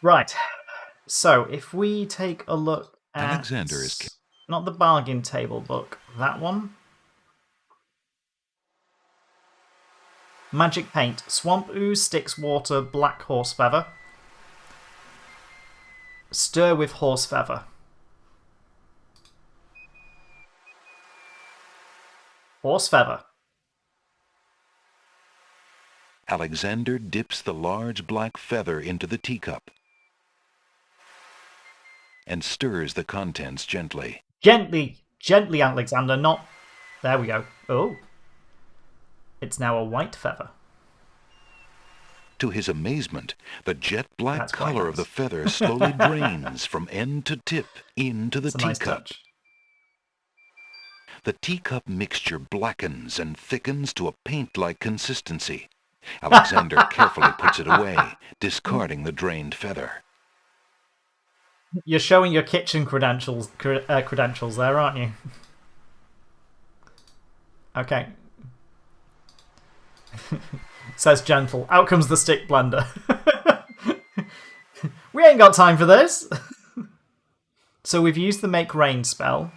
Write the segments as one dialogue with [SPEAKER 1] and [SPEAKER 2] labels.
[SPEAKER 1] Right. So if we take a look at
[SPEAKER 2] Alexander is
[SPEAKER 1] not the bargain table book, that one. Magic paint. Swamp ooze, sticks water, black horse feather. Stir with horse feather. Horse feather.
[SPEAKER 2] Alexander dips the large black feather into the teacup and stirs the contents gently.
[SPEAKER 1] Gently, Alexander, not... There we go. Oh. It's now a white feather.
[SPEAKER 2] To his amazement, the jet-black
[SPEAKER 1] That's
[SPEAKER 2] color
[SPEAKER 1] nice.
[SPEAKER 2] of the feather slowly drains from end to tip into the
[SPEAKER 1] It's a nice
[SPEAKER 2] teacup.
[SPEAKER 1] touch.
[SPEAKER 2] The teacup mixture blackens and thickens to a paint-like consistency. Alexander carefully puts it away, discarding the drained feather.
[SPEAKER 1] You're showing your kitchen credentials there, aren't you? Okay. Says Gentle. Out comes the stick blender. We ain't got time for this. So we've used the Make Rain spell.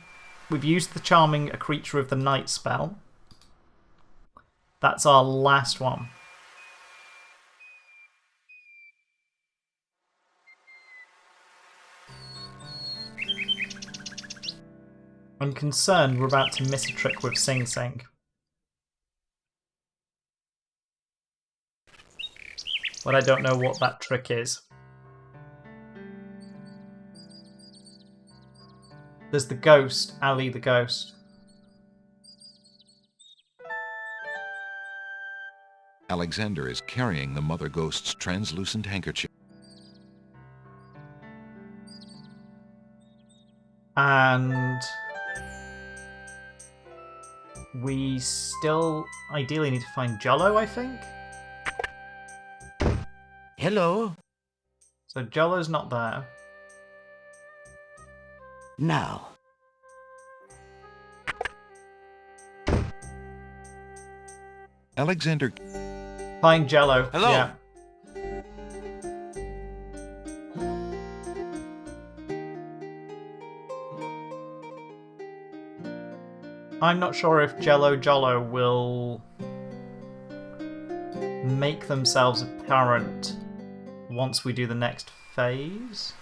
[SPEAKER 1] We've used the Charming a Creature of the Night spell. That's our last one. I'm concerned we're about to miss a trick with Sing Sing. But I don't know what that trick is. There's the ghost, Ali the ghost.
[SPEAKER 2] Alexander is carrying the mother ghost's translucent handkerchief.
[SPEAKER 1] And we still ideally need to find Jollo, I think.
[SPEAKER 3] Hello.
[SPEAKER 1] So Jollo's not there.
[SPEAKER 3] Now.
[SPEAKER 2] Alexander...
[SPEAKER 1] Find Jello.
[SPEAKER 2] Hello.
[SPEAKER 1] Yeah. I'm not sure if Jello Jollo will make themselves apparent once we do the next phase.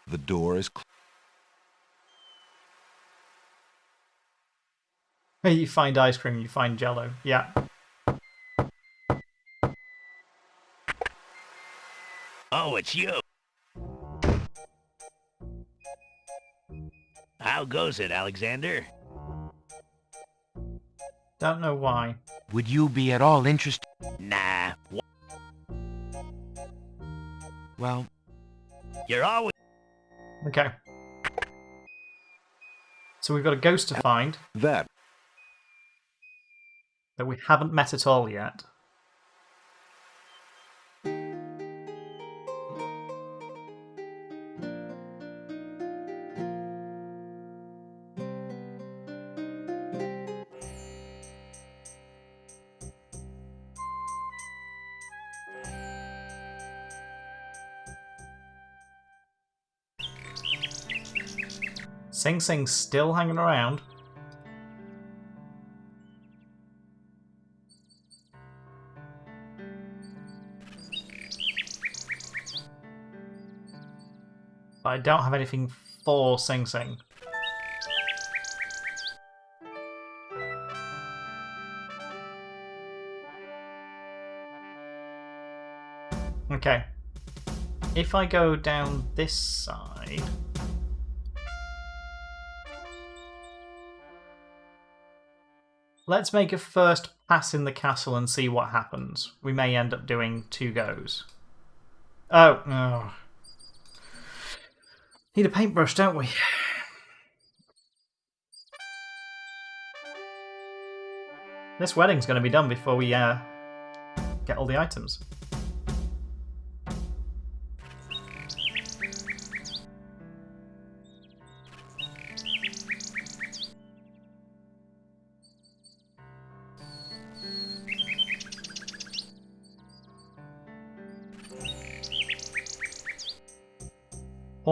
[SPEAKER 2] The door is...
[SPEAKER 1] You find ice cream, you find Jello. Yeah.
[SPEAKER 3] Oh, it's you. How goes it, Alexander?
[SPEAKER 1] Don't know why.
[SPEAKER 3] Would you be at all interested? Nah. Well, you're always...
[SPEAKER 1] Okay. So we've got a ghost to find
[SPEAKER 2] That
[SPEAKER 1] we haven't met at all yet. Sing Sing's still hanging around. But I don't have anything for Sing Sing. Okay. If I go down this side... Let's make a first pass in the castle and see what happens. We may end up doing 2 goes. Oh. Need a paintbrush, don't we? This wedding's going to be done before we get all the items.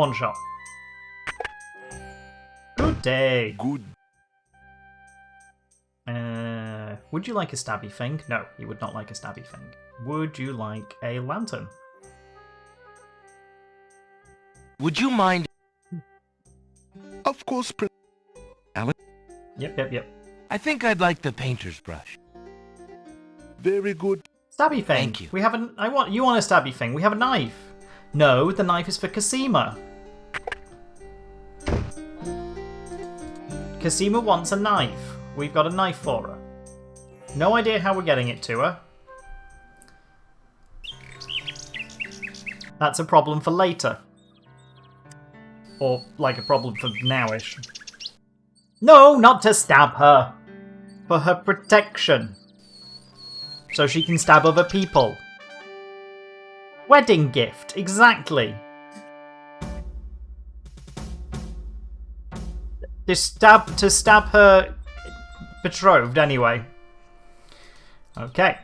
[SPEAKER 1] Pawn shop. Good day.
[SPEAKER 2] Good.
[SPEAKER 1] Would you like a stabby thing? No, you would not like a stabby thing. Would you like a lantern?
[SPEAKER 3] Would you mind?
[SPEAKER 2] Of course, Alex.
[SPEAKER 1] Yep.
[SPEAKER 3] I think I'd like the painter's brush.
[SPEAKER 2] Very good.
[SPEAKER 1] Stabby thing.
[SPEAKER 3] Thank you.
[SPEAKER 1] We have you want a stabby thing. We have a knife. No, the knife is for Cosima. Cosima wants a knife. We've got a knife for her. No idea how we're getting it to her. That's a problem for later. Or, like, a problem for nowish. No, not to stab her. For her protection. So she can stab other people. Wedding gift, exactly. To stab her betrothed, anyway. Okay.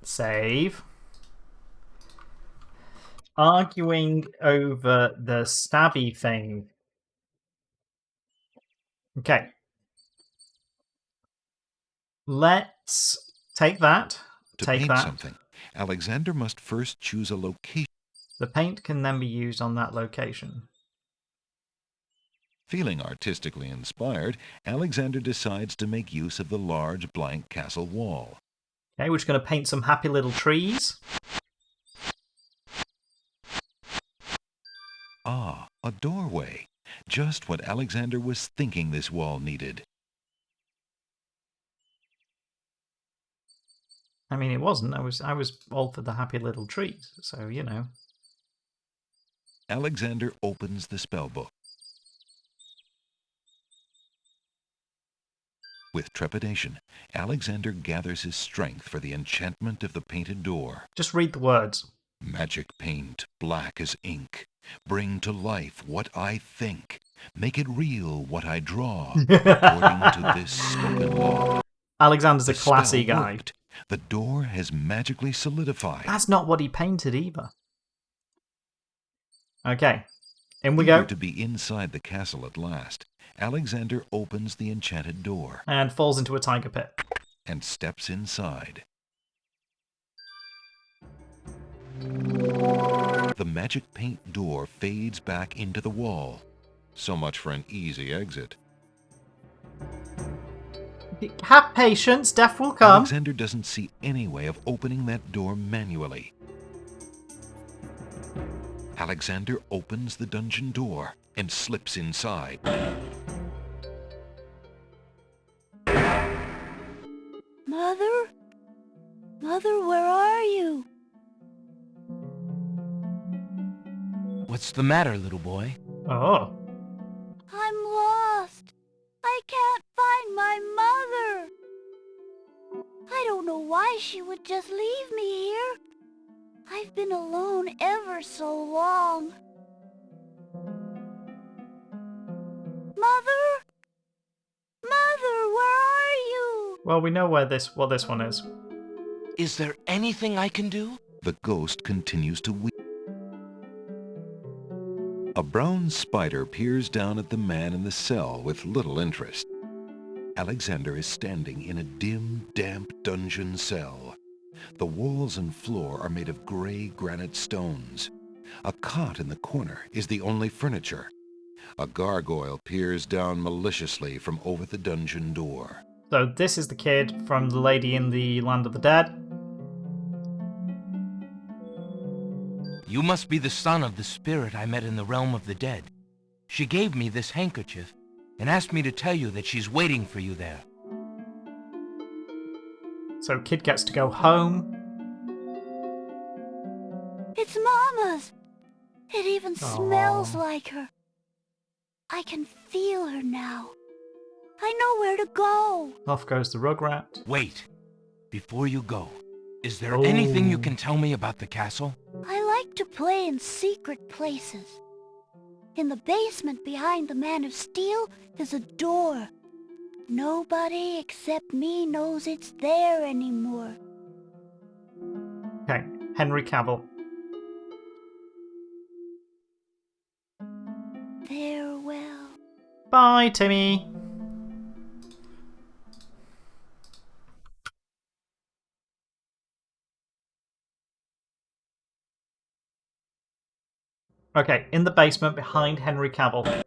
[SPEAKER 1] Save. Arguing over the stabby thing. Okay. Let's take that.
[SPEAKER 2] To
[SPEAKER 1] Take
[SPEAKER 2] paint
[SPEAKER 1] that.
[SPEAKER 2] something, Alexander must first choose a location.
[SPEAKER 1] The paint can then be used on that location.
[SPEAKER 2] Feeling artistically inspired, Alexander decides to make use of the large blank castle wall.
[SPEAKER 1] Okay, we're just going to paint some happy little trees.
[SPEAKER 2] Ah, a doorway. Just what Alexander was thinking this wall needed.
[SPEAKER 1] I mean, it wasn't. I was all for the happy little trees, so, you know.
[SPEAKER 2] Alexander opens the spellbook. With trepidation, Alexander gathers his strength for the enchantment of the painted door.
[SPEAKER 1] Just read the words.
[SPEAKER 2] Magic paint, black as ink. Bring to life what I think. Make it real what I draw, according to this spoken law.
[SPEAKER 1] Alexander's a
[SPEAKER 2] The
[SPEAKER 1] classy
[SPEAKER 2] spell
[SPEAKER 1] guy.
[SPEAKER 2] worked. The door has magically solidified.
[SPEAKER 1] That's not what he painted either. Okay, in we
[SPEAKER 2] Eager
[SPEAKER 1] go.
[SPEAKER 2] to be inside the castle at last, Alexander opens the enchanted door
[SPEAKER 1] And falls into a tiger pit.
[SPEAKER 2] and steps inside. The magic paint door fades back into the wall. So much for an easy exit.
[SPEAKER 1] Have patience, death will come.
[SPEAKER 2] Alexander doesn't see any way of opening that door manually. Alexander opens the dungeon door and slips inside.
[SPEAKER 4] Mother? Mother, where are you?
[SPEAKER 3] What's the matter, little boy?
[SPEAKER 1] Oh.
[SPEAKER 4] I'm lost. I can't find my mother. I don't know why she would just leave me here. I've been alone ever so long. Mother? Mother, where are you?
[SPEAKER 1] Well, we know what this one is.
[SPEAKER 3] Is there anything I can do?
[SPEAKER 2] The ghost continues to weep. A brown spider peers down at the man in the cell with little interest. Alexander is standing in a dim, damp dungeon cell. The walls and floor are made of gray granite stones. A cot in the corner is the only furniture. A gargoyle peers down maliciously from over the dungeon door.
[SPEAKER 1] So this is the kid from the lady in the Land of the Dead.
[SPEAKER 3] You must be the son of the spirit I met in the realm of the dead. She gave me this handkerchief and asked me to tell you that she's waiting for you there.
[SPEAKER 1] So kid gets to go home.
[SPEAKER 4] It's Mama's. It even smells
[SPEAKER 1] Aw.
[SPEAKER 4] like her. I can feel her now. I know where to go.
[SPEAKER 1] Off goes the rugrat.
[SPEAKER 3] Wait. Before you go, is there anything you
[SPEAKER 1] Oh.
[SPEAKER 3] can tell me about the castle?
[SPEAKER 4] I like to play in secret places. In the basement behind the Man of Steel is a door. Nobody except me knows it's there anymore.
[SPEAKER 1] Okay, Henry Cavill.
[SPEAKER 4] Farewell.
[SPEAKER 1] Bye, Timmy. Okay, in the basement behind Henry Cavill.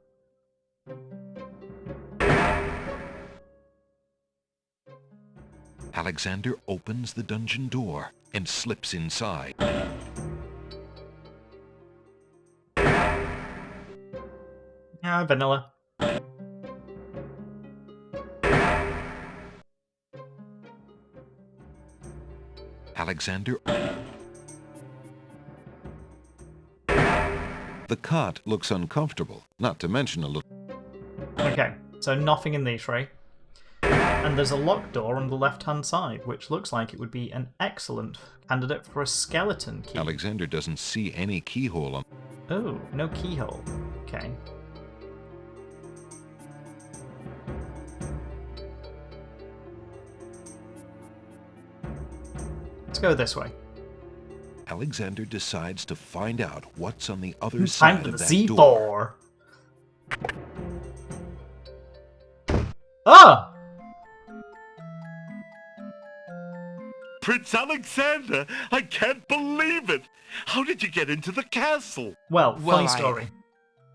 [SPEAKER 2] Alexander opens the dungeon door and slips inside.
[SPEAKER 1] Ah, vanilla.
[SPEAKER 2] Alexander... The cot looks uncomfortable, not to mention a little...
[SPEAKER 1] Okay, so nothing in these three. And there's a locked door on the left-hand side, which looks like it would be an excellent candidate for a skeleton key.
[SPEAKER 2] Alexander doesn't see any keyhole on...
[SPEAKER 1] Oh, no keyhole. Okay. Let's go this way.
[SPEAKER 2] Alexander decides to find out what's on the other
[SPEAKER 1] Time
[SPEAKER 2] side
[SPEAKER 1] for
[SPEAKER 2] of
[SPEAKER 1] the
[SPEAKER 2] that door.
[SPEAKER 1] Z4. Ah!
[SPEAKER 5] Prince Alexander, I can't believe it! How did you get into the castle?
[SPEAKER 1] Well,
[SPEAKER 3] Well,
[SPEAKER 1] funny story.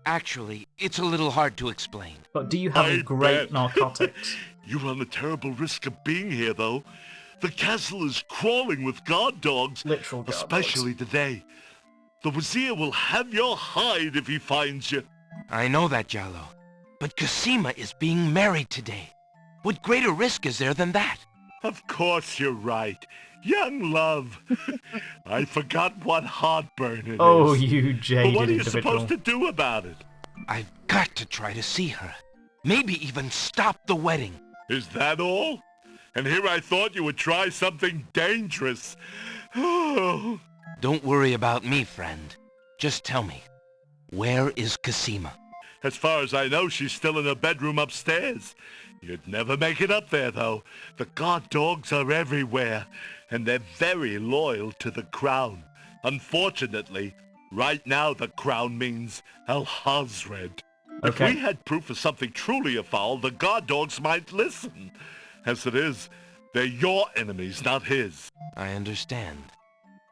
[SPEAKER 3] Actually, it's a little hard to explain.
[SPEAKER 1] But do you have
[SPEAKER 5] I
[SPEAKER 1] a great
[SPEAKER 5] bet.
[SPEAKER 1] narcotics?
[SPEAKER 5] You run a terrible risk of being here, though. The castle is crawling with guard dogs,
[SPEAKER 1] Literal guard
[SPEAKER 5] especially today. The Wazir will have your hide if he finds you.
[SPEAKER 3] I know that, Jallo. But Cosima is being married today. What greater risk is there than that?
[SPEAKER 5] Of course you're right. Young love. I forgot what heartburn it is.
[SPEAKER 1] Oh, you
[SPEAKER 5] But
[SPEAKER 1] jaded
[SPEAKER 5] what are you
[SPEAKER 1] individual.
[SPEAKER 5] supposed to do about it?
[SPEAKER 3] I've got to try to see her. Maybe even stop the wedding.
[SPEAKER 5] Is that all? And here I thought you would try something dangerous. Oh.
[SPEAKER 3] Don't worry about me, friend. Just tell me, where is Cosima?
[SPEAKER 5] As far as I know, she's still in her bedroom upstairs. You'd never make it up there, though. The guard dogs are everywhere, and they're very loyal to the crown. Unfortunately, right now the crown means Al-Hazred. If
[SPEAKER 1] Okay.
[SPEAKER 5] we had proof of something truly afoul, the guard dogs might listen. As it is, they're your enemies, not his.
[SPEAKER 3] I understand.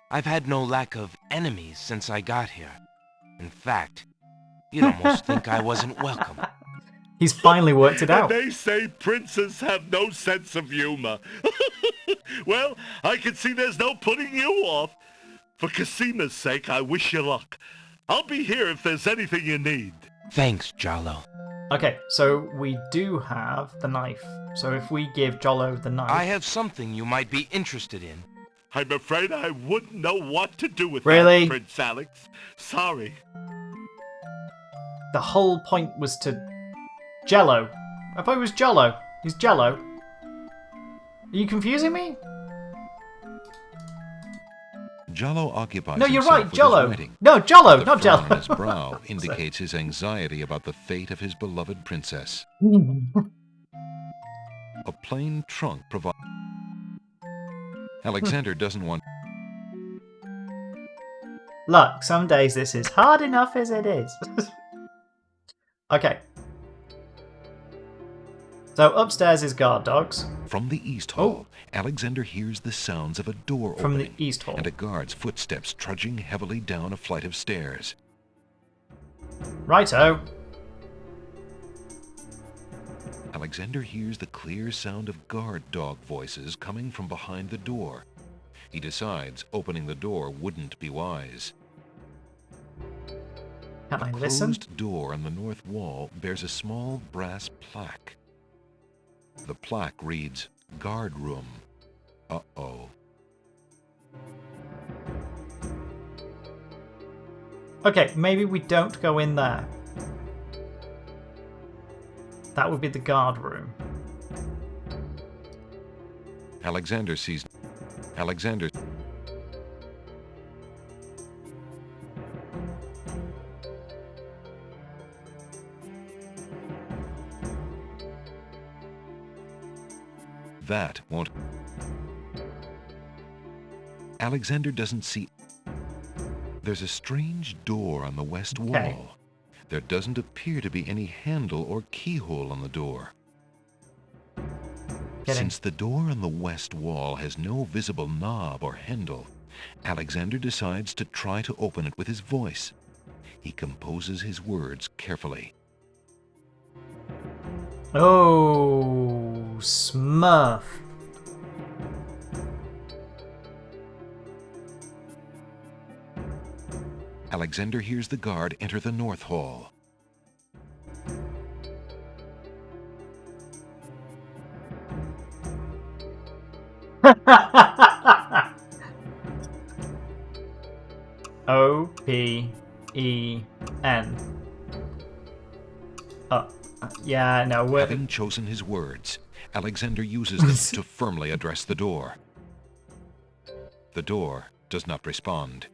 [SPEAKER 3] I've had no lack of enemies since I got here. In fact, you'd almost think I wasn't welcome.
[SPEAKER 1] He's finally worked it
[SPEAKER 5] And
[SPEAKER 1] out.
[SPEAKER 5] they say princes have no sense of humor. Well, I can see there's no putting you off. For Cosima's sake, I wish you luck. I'll be here if there's anything you need.
[SPEAKER 3] Thanks, Jallo.
[SPEAKER 1] Okay, so we do have the knife. So if we give Jollo the knife...
[SPEAKER 3] I have something you might be interested in.
[SPEAKER 5] I'm afraid I wouldn't know what to do with
[SPEAKER 1] Really?
[SPEAKER 5] that, Prince Alex. Sorry.
[SPEAKER 1] The whole point was to... Jello. I thought it was Jollo. He's Jello. Are you confusing me?
[SPEAKER 2] Jollo occupies
[SPEAKER 1] No, you're
[SPEAKER 2] himself
[SPEAKER 1] right,
[SPEAKER 2] with
[SPEAKER 1] Jollo.
[SPEAKER 2] his wedding.
[SPEAKER 1] No, Jollo,
[SPEAKER 2] The
[SPEAKER 1] not
[SPEAKER 2] frown
[SPEAKER 1] Jello.
[SPEAKER 2] on his brow indicates his anxiety about the fate of his beloved princess. A plain trunk provides... Alexander doesn't want...
[SPEAKER 1] Look, some days this is hard enough as it is. Okay. So upstairs is guard dogs.
[SPEAKER 2] From the east hall, Alexander hears the sounds of a door
[SPEAKER 1] From
[SPEAKER 2] opening
[SPEAKER 1] the east hall.
[SPEAKER 2] and a guard's footsteps trudging heavily down a flight of stairs.
[SPEAKER 1] Righto.
[SPEAKER 2] Alexander hears the clear sound of guard dog voices coming from behind the door. He decides opening the door wouldn't be wise.
[SPEAKER 1] Can I
[SPEAKER 2] A
[SPEAKER 1] listen?
[SPEAKER 2] closed door on the north wall bears a small brass plaque. The plaque reads, "Guard Room." Uh-oh.
[SPEAKER 1] Okay, maybe we don't go in there. That would be the guard room.
[SPEAKER 2] Alexander sees... Alexander... That won't... Alexander doesn't see... There's a strange door on the west wall.
[SPEAKER 1] Okay.
[SPEAKER 2] There doesn't appear to be any handle or keyhole on the door. Since the door on the west wall has no visible knob or handle, Alexander decides to try to open it with his voice. He composes his words carefully.
[SPEAKER 1] Oh, Smurf.
[SPEAKER 2] Alexander hears the guard enter the north hall.
[SPEAKER 1] O-P-E-N. Yeah, no, we're...
[SPEAKER 2] Having chosen his words, Alexander uses them to firmly address the door. The door does not respond.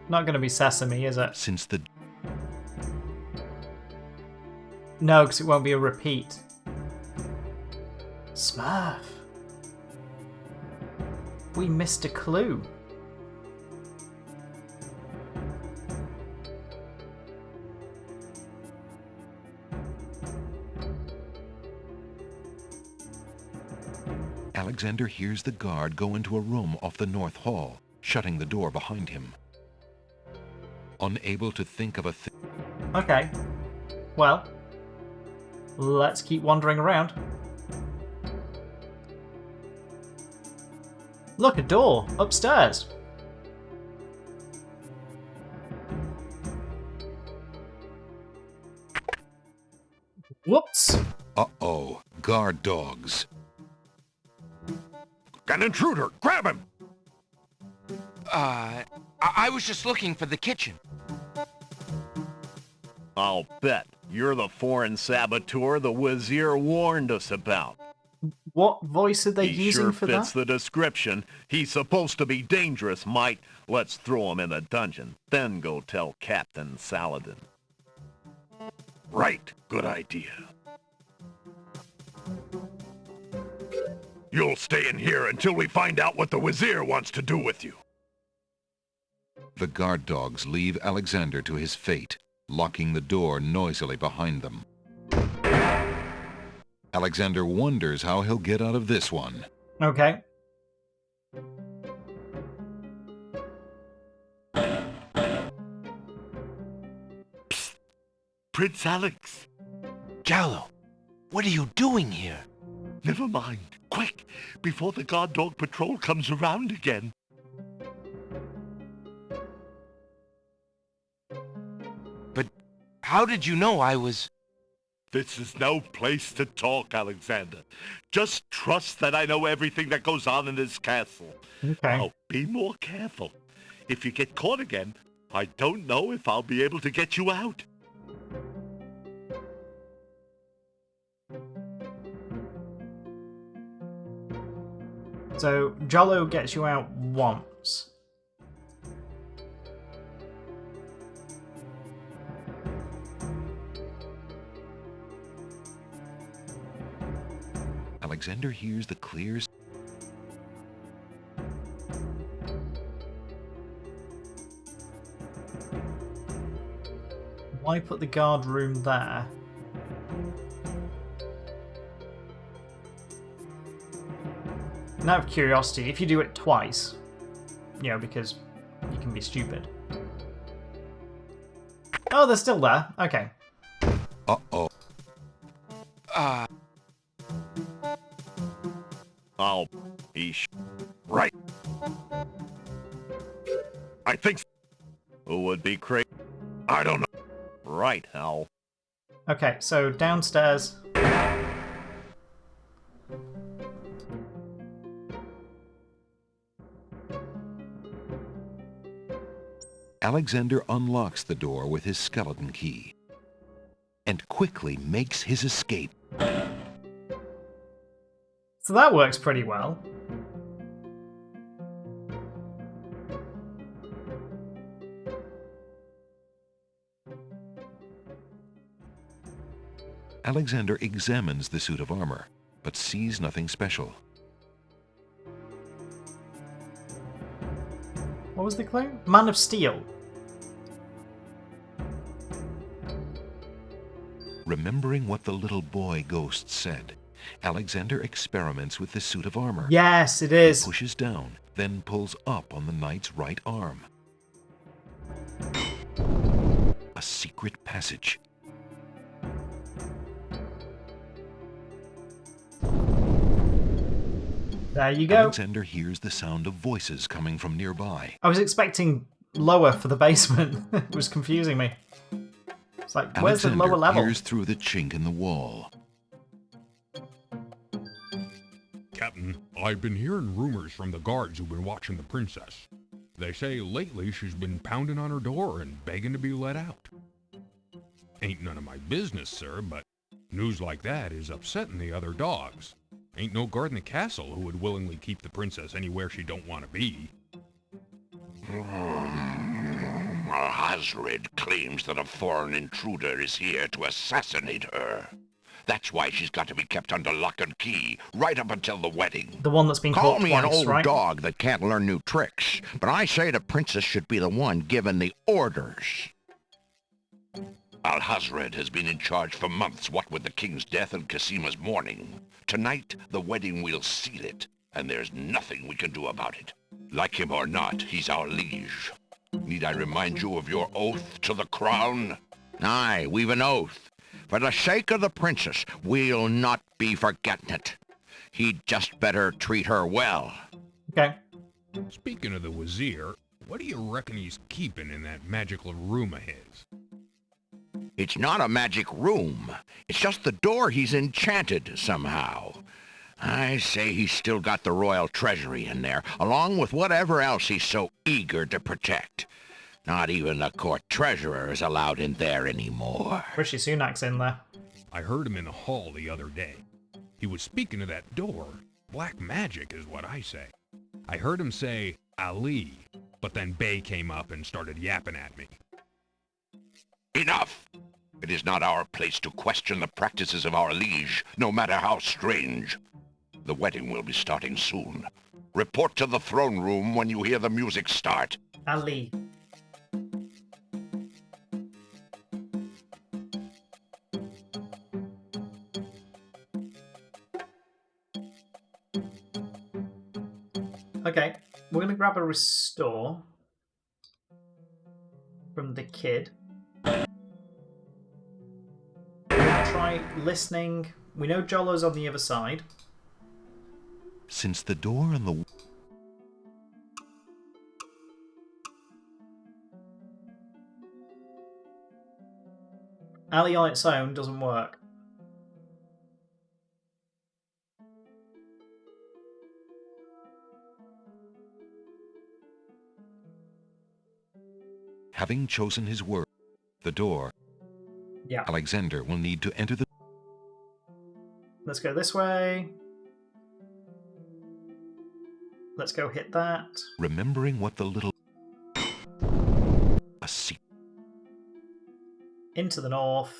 [SPEAKER 1] Not gonna be Sesame, is it?
[SPEAKER 2] Since the...
[SPEAKER 1] No, because it won't be a repeat. Smurf. We missed a clue.
[SPEAKER 2] Alexander hears the guard go into a room off the north hall, shutting the door behind him. Unable to think of a thing...
[SPEAKER 1] Okay. Well, let's keep wandering around. Look, a door upstairs. Whoops.
[SPEAKER 2] Uh-oh, guard dogs.
[SPEAKER 5] An intruder! Grab him!
[SPEAKER 3] I was just looking for the kitchen.
[SPEAKER 6] I'll bet you're the foreign saboteur the Wazir warned us about.
[SPEAKER 1] What voice are they
[SPEAKER 6] He
[SPEAKER 1] using
[SPEAKER 6] sure
[SPEAKER 1] for
[SPEAKER 6] fits
[SPEAKER 1] that?
[SPEAKER 6] the description. He's supposed to be dangerous, mate. Let's throw him in the dungeon, then go tell Captain Saladin.
[SPEAKER 5] Right. Good idea. You'll stay in here until we find out what the Wazir wants to do with you.
[SPEAKER 2] The guard dogs leave Alexander to his fate, locking the door noisily behind them. Alexander wonders how he'll get out of this one.
[SPEAKER 1] Okay.
[SPEAKER 5] Prince Alex.
[SPEAKER 3] Jallo, what are you doing here?
[SPEAKER 5] Never mind. Quick, before the guard dog patrol comes around again.
[SPEAKER 3] But how did you know I was...
[SPEAKER 5] This is no place to talk, Alexander. Just trust that I know everything that goes on in this castle.
[SPEAKER 1] Okay.
[SPEAKER 5] Now, be more careful. If you get caught again, I don't know if I'll be able to get you out.
[SPEAKER 1] So, Jollo gets you out once.
[SPEAKER 2] Alexander hears the clear...
[SPEAKER 1] Why put the guard room there? And out of curiosity, if you do it twice, you know, because you can be stupid. Oh, they're still there. Okay.
[SPEAKER 2] Uh-oh.
[SPEAKER 6] Oh,
[SPEAKER 5] Right. I think...
[SPEAKER 6] who would be crazy?
[SPEAKER 5] I don't know.
[SPEAKER 6] Right, Hal.
[SPEAKER 1] Okay, so downstairs.
[SPEAKER 2] Alexander unlocks the door with his skeleton key and quickly makes his escape.
[SPEAKER 1] So that works pretty well.
[SPEAKER 2] Alexander examines the suit of armor, but sees nothing special.
[SPEAKER 1] What was the clue? Man of Steel.
[SPEAKER 2] Remembering what the little boy ghost said, Alexander experiments with the suit of armor.
[SPEAKER 1] Yes, it
[SPEAKER 2] He
[SPEAKER 1] is.
[SPEAKER 2] pushes down, then pulls up on the knight's right arm. A secret passage.
[SPEAKER 1] There you go.
[SPEAKER 2] Alexander hears the sound of voices coming from nearby.
[SPEAKER 1] I was expecting lower for the basement. It was confusing me. It's like, where's the
[SPEAKER 2] Alexander
[SPEAKER 1] lower level?
[SPEAKER 2] peers through the chink in the wall.
[SPEAKER 7] Captain, I've been hearing rumors from the guards who've been watching the princess. They say lately she's been pounding on her door and begging to be let out. Ain't none of my business, sir, but news like that is upsetting the other dogs. Ain't no guard in the castle who would willingly keep the princess anywhere she don't want to be.
[SPEAKER 8] Hasrid claims that a foreign intruder is here to assassinate her. That's why she's got to be kept under lock and key, right up until the wedding.
[SPEAKER 1] The one that's been
[SPEAKER 6] Call
[SPEAKER 1] caught
[SPEAKER 6] me
[SPEAKER 1] twice,
[SPEAKER 6] an old
[SPEAKER 1] right?
[SPEAKER 6] dog that can't learn new tricks, but I say the princess should be the one given the orders.
[SPEAKER 8] Al-Hazred has been in charge for months, what with the king's death and Casima's mourning. Tonight, the wedding will seal it, and there's nothing we can do about it. Like him or not, he's our liege. Need I remind you of your oath to the crown?
[SPEAKER 6] Aye, we've an oath. For the sake of the princess, we'll not be forgetting it. He'd just better treat her well.
[SPEAKER 1] Okay.
[SPEAKER 7] Speaking of the Wazir, what do you reckon he's keeping in that magical room of his?
[SPEAKER 6] It's not a magic room. It's just the door he's enchanted somehow. I say he's still got the royal treasury in there, along with whatever else he's so eager to protect. Not even the court treasurer is allowed in there anymore.
[SPEAKER 1] Rishi Sunak's in there.
[SPEAKER 7] I heard him in the hall the other day. He was speaking of that door. Black magic is what I say. I heard him say, Ali, but then Bey came up and started yapping at me.
[SPEAKER 8] Enough! It is not our place to question the practices of our liege, no matter how strange. The wedding will be starting soon. Report to the throne room when you hear the music start.
[SPEAKER 1] Ali. Okay, we're going to grab a restore from the kid. We're going to try listening. We know Jolo's on the other side.
[SPEAKER 2] Since the door on the...
[SPEAKER 1] Ali on its own doesn't work.
[SPEAKER 2] Having chosen his word, the door,
[SPEAKER 1] Yeah.
[SPEAKER 2] Alexander will need to enter the...
[SPEAKER 1] Let's go this way. Let's go hit that.
[SPEAKER 2] Remembering what the little... A secret.
[SPEAKER 1] Into the north.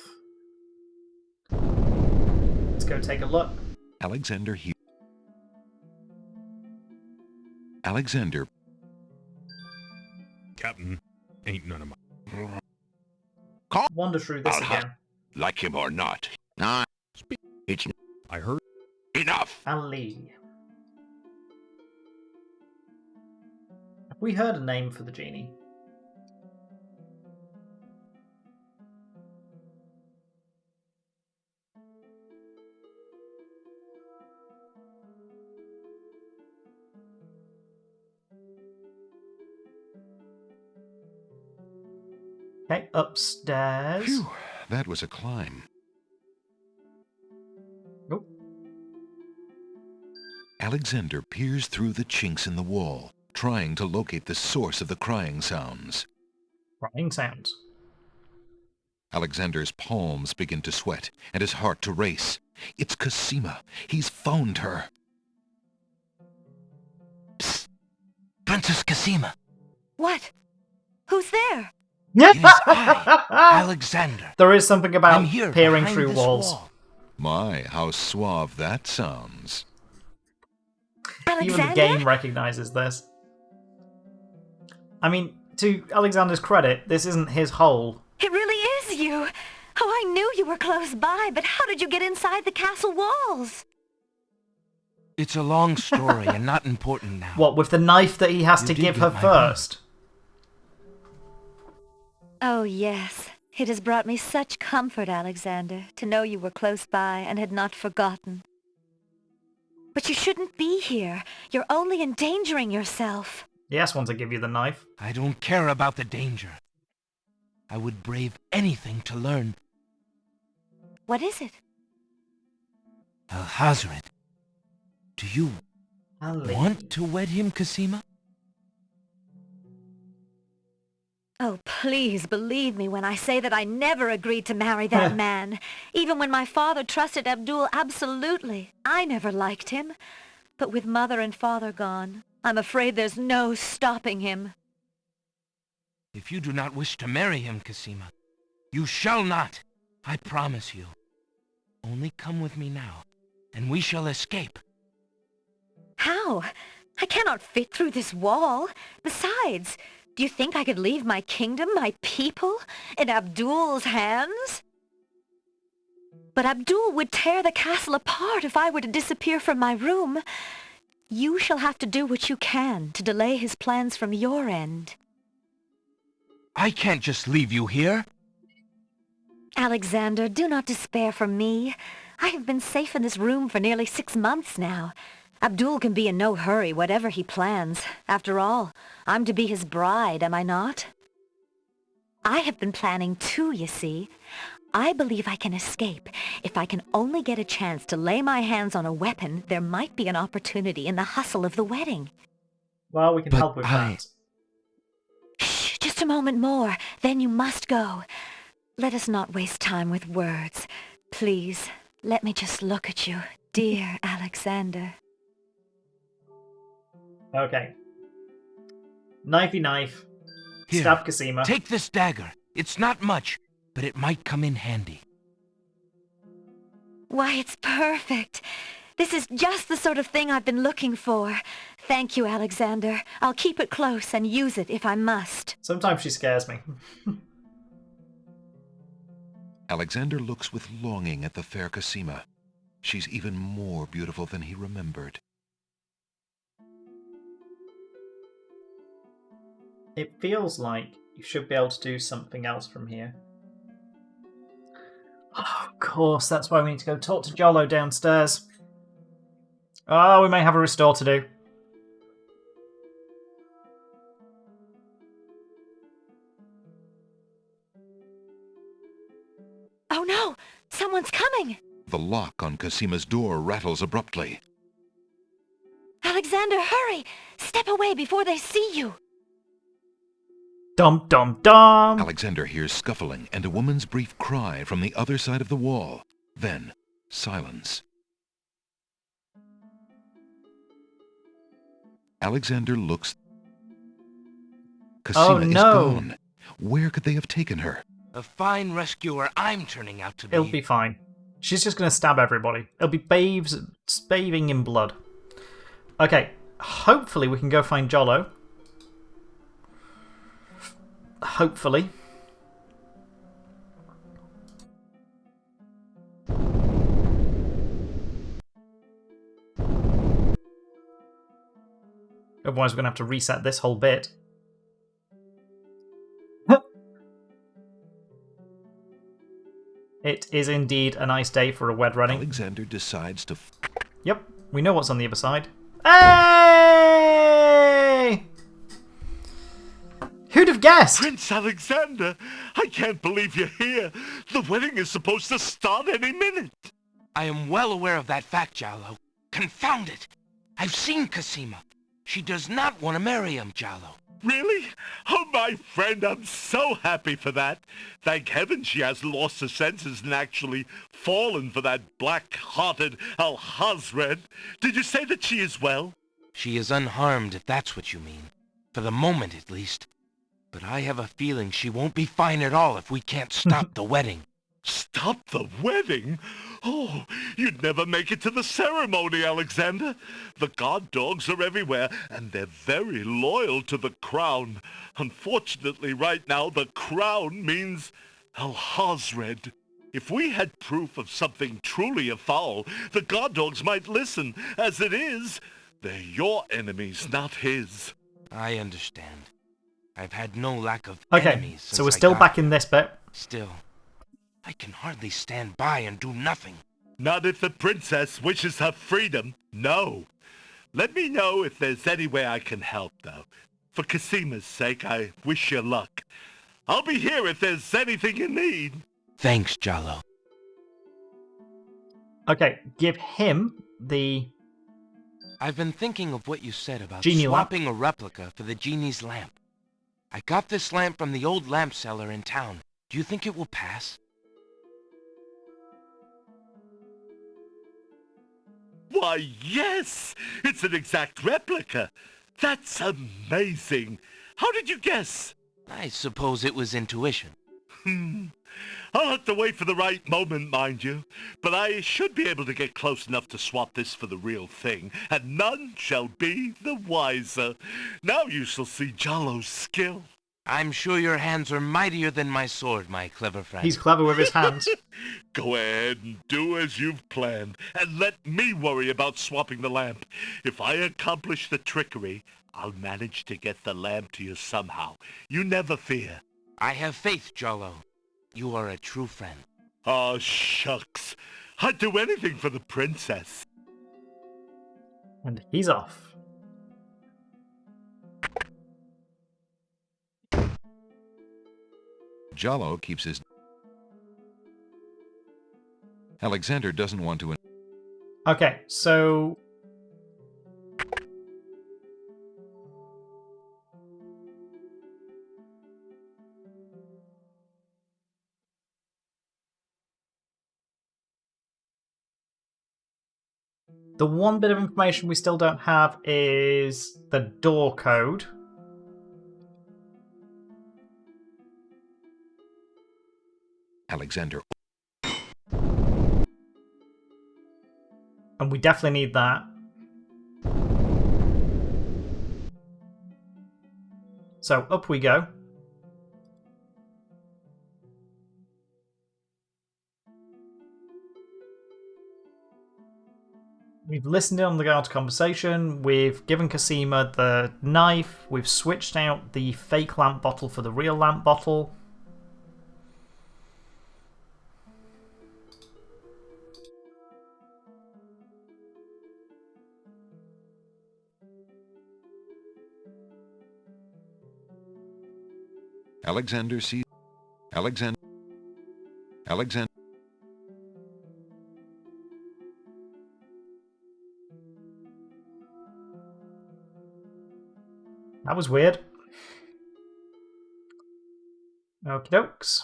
[SPEAKER 1] Let's go take a look.
[SPEAKER 2] Alexander here. Alexander.
[SPEAKER 7] Captain, ain't none of my...
[SPEAKER 1] Wander through this again.
[SPEAKER 8] Like him or not.
[SPEAKER 6] Nah,
[SPEAKER 7] Speak.
[SPEAKER 6] it's...
[SPEAKER 7] I heard...
[SPEAKER 8] Enough!
[SPEAKER 1] Ali. Have we heard a name for the genie? Okay, upstairs.
[SPEAKER 2] Phew, that was a climb.
[SPEAKER 1] Oh.
[SPEAKER 2] Alexander peers through the chinks in the wall, trying to locate the source of the crying sounds.
[SPEAKER 1] Crying sounds.
[SPEAKER 2] Alexander's palms begin to sweat and his heart to race. It's Casima. He's found her.
[SPEAKER 3] Psst! Princess Casima!
[SPEAKER 4] What? Who's there?
[SPEAKER 3] It is I, Alexander.
[SPEAKER 1] There is something about
[SPEAKER 3] I'm here
[SPEAKER 1] peering
[SPEAKER 3] behind
[SPEAKER 1] through
[SPEAKER 3] this
[SPEAKER 1] walls.
[SPEAKER 3] wall.
[SPEAKER 2] My, how suave that sounds.
[SPEAKER 1] Even the
[SPEAKER 4] Alexander?
[SPEAKER 1] game recognizes this. I mean, to Alexander's credit, this isn't his hole.
[SPEAKER 4] It really is you.
[SPEAKER 9] Oh, I knew you were close by, but how did you get inside the castle walls?
[SPEAKER 3] It's a long story and not important now.
[SPEAKER 1] What, with the knife that he has to
[SPEAKER 3] did
[SPEAKER 1] give
[SPEAKER 3] get
[SPEAKER 1] her
[SPEAKER 3] my
[SPEAKER 1] first?
[SPEAKER 9] Oh, yes. It has brought me such comfort, Alexander, to know you were close by and had not forgotten. But you shouldn't be here. You're only endangering yourself.
[SPEAKER 1] He asked one to give you the knife.
[SPEAKER 3] I don't care about the danger. I would brave anything to learn.
[SPEAKER 9] What is it?
[SPEAKER 3] Alhazred, do you want to wed him, Cosima?
[SPEAKER 9] Oh, please believe me when I say that I never agreed to marry that man. Even when my father trusted Abdul absolutely. I never liked him. But with mother and father gone, I'm afraid there's no stopping him.
[SPEAKER 3] If you do not wish to marry him, Cosima, you shall not. I promise you. Only come with me now, and we shall escape.
[SPEAKER 9] How? I cannot fit through this wall. Besides, do you think I could leave my kingdom, my people, in Abdul's hands? But Abdul would tear the castle apart if I were to disappear from my room. You shall have to do what you can to delay his plans from your end.
[SPEAKER 3] I can't just leave you here.
[SPEAKER 9] Alexander, do not despair for me. I have been safe in this room for nearly 6 months now. Abdul can be in no hurry, whatever he plans. After all, I'm to be his bride, am I not? I have been planning too, you see. I believe I can escape. If I can only get a chance to lay my hands on a weapon, there might be an opportunity in the hustle of the wedding.
[SPEAKER 1] Well, we can help with that.
[SPEAKER 9] Shh, just a moment more, then you must go. Let us not waste time with words. Please, let me just look at you, dear Alexander.
[SPEAKER 1] Okay. Knifey knife.
[SPEAKER 3] Here,
[SPEAKER 1] Stab Cosima.
[SPEAKER 3] take this dagger. It's not much, but it might come in handy.
[SPEAKER 9] Why, it's perfect. This is just the sort of thing I've been looking for. Thank you, Alexander. I'll keep it close and use it if I must.
[SPEAKER 1] Sometimes she scares me.
[SPEAKER 2] Alexander looks with longing at the fair Cosima. She's even more beautiful than he remembered.
[SPEAKER 1] It feels like you should be able to do something else from here. Oh, of course, that's why we need to go talk to Jollo downstairs. Oh, we may have a restore to do.
[SPEAKER 9] Oh no! Someone's coming!
[SPEAKER 2] The lock on Cosima's door rattles abruptly.
[SPEAKER 9] Alexander, hurry! Step away before they see you!
[SPEAKER 1] Dum dum dum!
[SPEAKER 2] Alexander hears scuffling and a woman's brief cry from the other side of the wall. Then, silence. Alexander looks. Cosima is gone. Where could they have taken her?
[SPEAKER 3] A fine rescuer I'm turning out to be.
[SPEAKER 1] It'll be fine. She's just going to stab everybody. It'll be bathing in blood. Okay, hopefully we can go find Jollo. Hopefully. Otherwise we're going to have to reset this whole bit. It is indeed a nice day for a wed wedding.
[SPEAKER 2] Alexander decides to...
[SPEAKER 1] Yep, we know what's on the other side. Hey! Who'd have guessed?
[SPEAKER 5] Prince Alexander, I can't believe you're here. The wedding is supposed to start any minute.
[SPEAKER 3] I am well aware of that fact, Jallo. Confound it! I've seen Cosima. She does not want to marry him, Jallo.
[SPEAKER 5] Really? Oh, my friend, I'm so happy for that. Thank heaven she has lost her senses and actually fallen for that black-hearted Alhazred. Did you say that she is well?
[SPEAKER 3] She is unharmed, if that's what you mean. For the moment, at least. But I have a feeling she won't be fine at all if we can't stop the wedding.
[SPEAKER 5] Stop the wedding? Oh, you'd never make it to the ceremony, Alexander. The guard dogs are everywhere, and they're very loyal to the crown. Unfortunately, right now, the crown means Alhazred. If we had proof of something truly afoul, the guard dogs might listen. As it is, they're your enemies, not his.
[SPEAKER 3] I understand. I've had no lack of
[SPEAKER 1] Okay,
[SPEAKER 3] enemies since
[SPEAKER 1] so we're
[SPEAKER 3] I
[SPEAKER 1] still
[SPEAKER 3] got
[SPEAKER 1] back
[SPEAKER 3] here.
[SPEAKER 1] in this bit.
[SPEAKER 3] Still, I can hardly stand by and do nothing.
[SPEAKER 5] Not if the princess wishes her freedom, no. Let me know if there's any way I can help, though. For Casima's sake, I wish you luck. I'll be here if there's anything you need.
[SPEAKER 3] Thanks, Jalo.
[SPEAKER 1] Okay, give him the...
[SPEAKER 3] I've been thinking of what you said about
[SPEAKER 1] Genie lamp.
[SPEAKER 3] swapping a replica for the genie's lamp. I got this lamp from the old lamp seller in town. Do you think it will pass?
[SPEAKER 5] Why, yes! It's an exact replica. That's amazing. How did you guess?
[SPEAKER 3] I suppose it was intuition.
[SPEAKER 5] I'll have to wait for the right moment, mind you. But I should be able to get close enough to swap this for the real thing, and none shall be the wiser. Now you shall see Jalo's skill.
[SPEAKER 3] I'm sure your hands are mightier than my sword, my clever friend.
[SPEAKER 1] He's clever with his hands.
[SPEAKER 5] Go ahead and do as you've planned, and let me worry about swapping the lamp. If I accomplish the trickery, I'll manage to get the lamp to you somehow. You never fear.
[SPEAKER 3] I have faith, Jalo. You are a true friend.
[SPEAKER 5] Oh, shucks. I'd do anything for the princess.
[SPEAKER 1] And he's off.
[SPEAKER 2] Jalo keeps his... Alexander doesn't want to...
[SPEAKER 1] Okay, so... The one bit of information we still don't have is the door code.
[SPEAKER 2] Alexander...
[SPEAKER 1] And we definitely need that. So, up we go. We've listened in on the guard's conversation, we've given Casima the knife, we've switched out the fake lamp bottle for the real lamp bottle.
[SPEAKER 2] Alexander sees... Alexander...
[SPEAKER 1] That was weird. Okie dokes.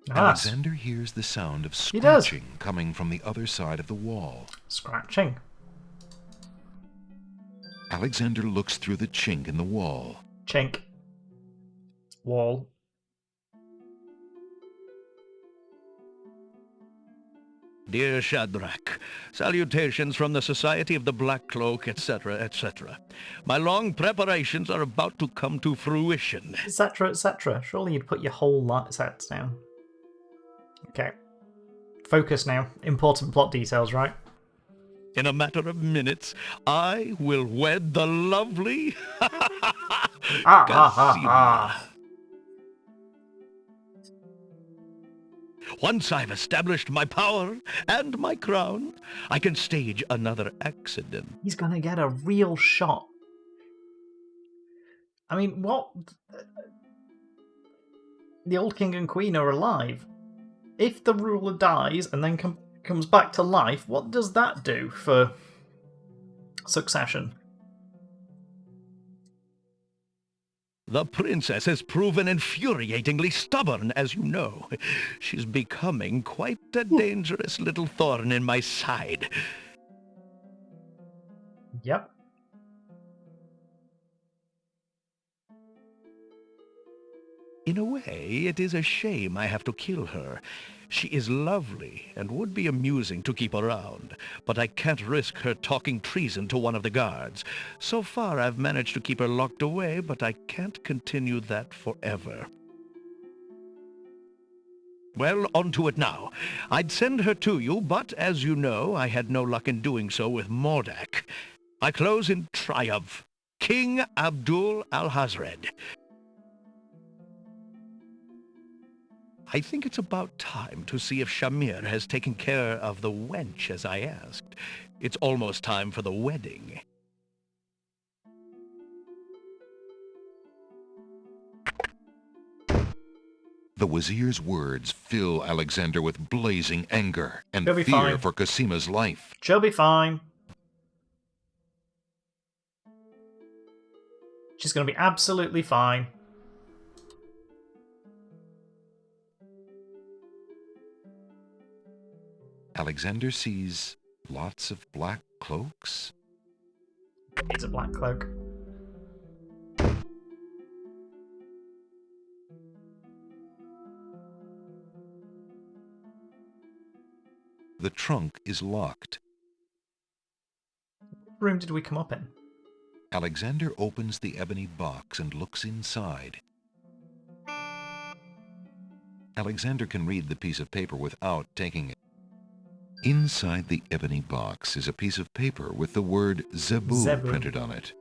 [SPEAKER 2] Alexander hears the sound of
[SPEAKER 1] He does.
[SPEAKER 2] scratching coming from the other side of the wall.
[SPEAKER 1] Scratching.
[SPEAKER 2] Alexander looks through the chink in the wall.
[SPEAKER 1] Chink. Wall.
[SPEAKER 10] Dear Shadrach, salutations from the Society of the Black Cloak, etc., etc. My long preparations are about to come to fruition.
[SPEAKER 1] Etc., etc. Surely you'd put your whole sets down. Okay. Focus now. Important plot details, right?
[SPEAKER 10] In a matter of minutes, I will wed the lovely Casima. Once I've established my power and my crown, I can stage another accident.
[SPEAKER 1] He's gonna get a real shot. I mean, what? The old king and queen are alive. If the ruler dies and then comes back to life, what does that do for succession?
[SPEAKER 10] The princess has proven infuriatingly stubborn, as you know. She's becoming quite a dangerous little thorn in my side.
[SPEAKER 1] Yep.
[SPEAKER 10] In a way, it is a shame I have to kill her. She is lovely and would be amusing to keep around, but I can't risk her talking treason to one of the guards. So far, I've managed to keep her locked away, but I can't continue that forever. Well, on to it now. I'd send her to you, but as you know, I had no luck in doing so with Mordak. I close in triumph. King Abdul al-Hazred. I think it's about time to see if Shamir has taken care of the wench as I asked. It's almost time for the wedding.
[SPEAKER 2] The Wazir's words fill Alexander with blazing anger and
[SPEAKER 1] She'll be
[SPEAKER 2] fear
[SPEAKER 1] fine.
[SPEAKER 2] for Cosima's life.
[SPEAKER 1] She'll be fine. She's going to be absolutely fine.
[SPEAKER 2] Alexander sees lots of black cloaks.
[SPEAKER 1] It's a black cloak.
[SPEAKER 2] The trunk is locked.
[SPEAKER 1] What room did we come up in?
[SPEAKER 2] Alexander opens the ebony box and looks inside. Alexander can read the piece of paper without taking it. Inside the ebony box is a piece of paper with the word Zebu printed on it.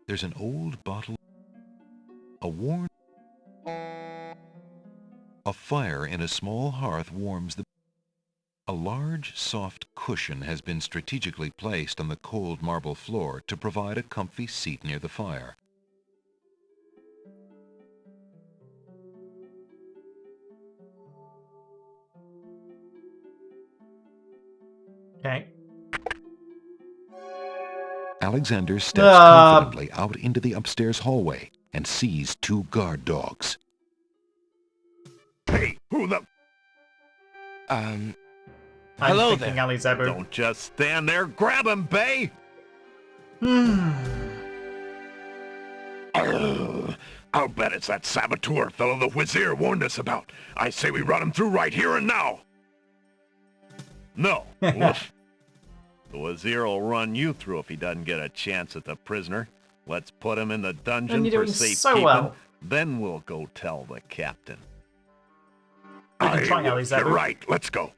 [SPEAKER 2] There's an old bottle, a worn... A fire in a small hearth warms the... A large, soft cushion has been strategically placed on the cold marble floor to provide a comfy seat near the fire.
[SPEAKER 1] Okay.
[SPEAKER 2] Alexander steps confidently out into the upstairs hallway and sees two guard dogs.
[SPEAKER 5] Hey, who the...
[SPEAKER 3] Hello
[SPEAKER 1] thinking
[SPEAKER 3] there.
[SPEAKER 1] Ali Zebu.
[SPEAKER 5] Don't just stand there. Grab him, Bay!
[SPEAKER 8] I'll bet it's that saboteur fellow the Wazir warned us about. I say we run him through right here and now.
[SPEAKER 5] No. Woof. The Wazir will run you through if he doesn't get a chance at the prisoner. Let's put him in the dungeon
[SPEAKER 1] And you're
[SPEAKER 5] for
[SPEAKER 1] doing so
[SPEAKER 5] safekeeping.
[SPEAKER 1] well.
[SPEAKER 5] Then we'll go tell the captain.
[SPEAKER 1] We can try Ali Zebu.
[SPEAKER 8] You're right. Let's go.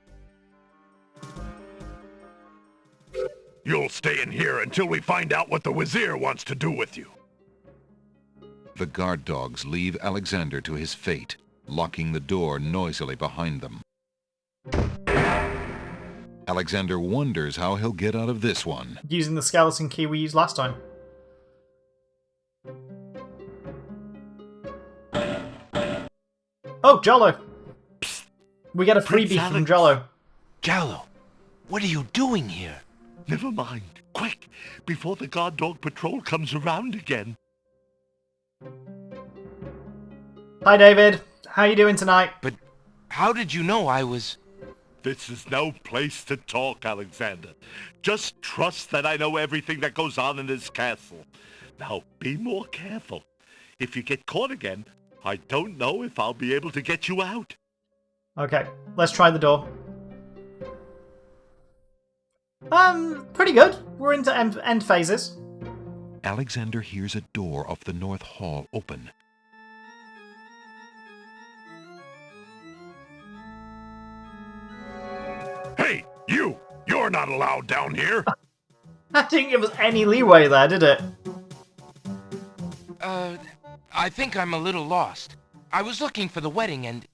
[SPEAKER 8] You'll stay in here until we find out what the Wazir wants to do with you.
[SPEAKER 2] The guard dogs leave Alexander to his fate, locking the door noisily behind them. Alexander wonders how he'll get out of this one.
[SPEAKER 1] Using the skeleton key we used last time. Oh, Jollo! We get a freebie from
[SPEAKER 5] Alex.
[SPEAKER 1] Jollo.
[SPEAKER 3] Jallo, what are you doing here?
[SPEAKER 5] Never mind. Quick, before the guard dog patrol comes around again.
[SPEAKER 1] Hi, David. How you doing tonight?
[SPEAKER 3] But how did you know I was...
[SPEAKER 5] This is no place to talk, Alexander. Just trust that I know everything that goes on in this castle. Now, be more careful. If you get caught again, I don't know if I'll be able to get you out.
[SPEAKER 1] Okay, let's try the door. Pretty good. We're into end phases.
[SPEAKER 2] Alexander hears a door off the north hall open.
[SPEAKER 8] Hey, you! You're not allowed down here.
[SPEAKER 1] That didn't give us any leeway there, did it?
[SPEAKER 3] I think I'm a little lost. I was looking for the wedding and...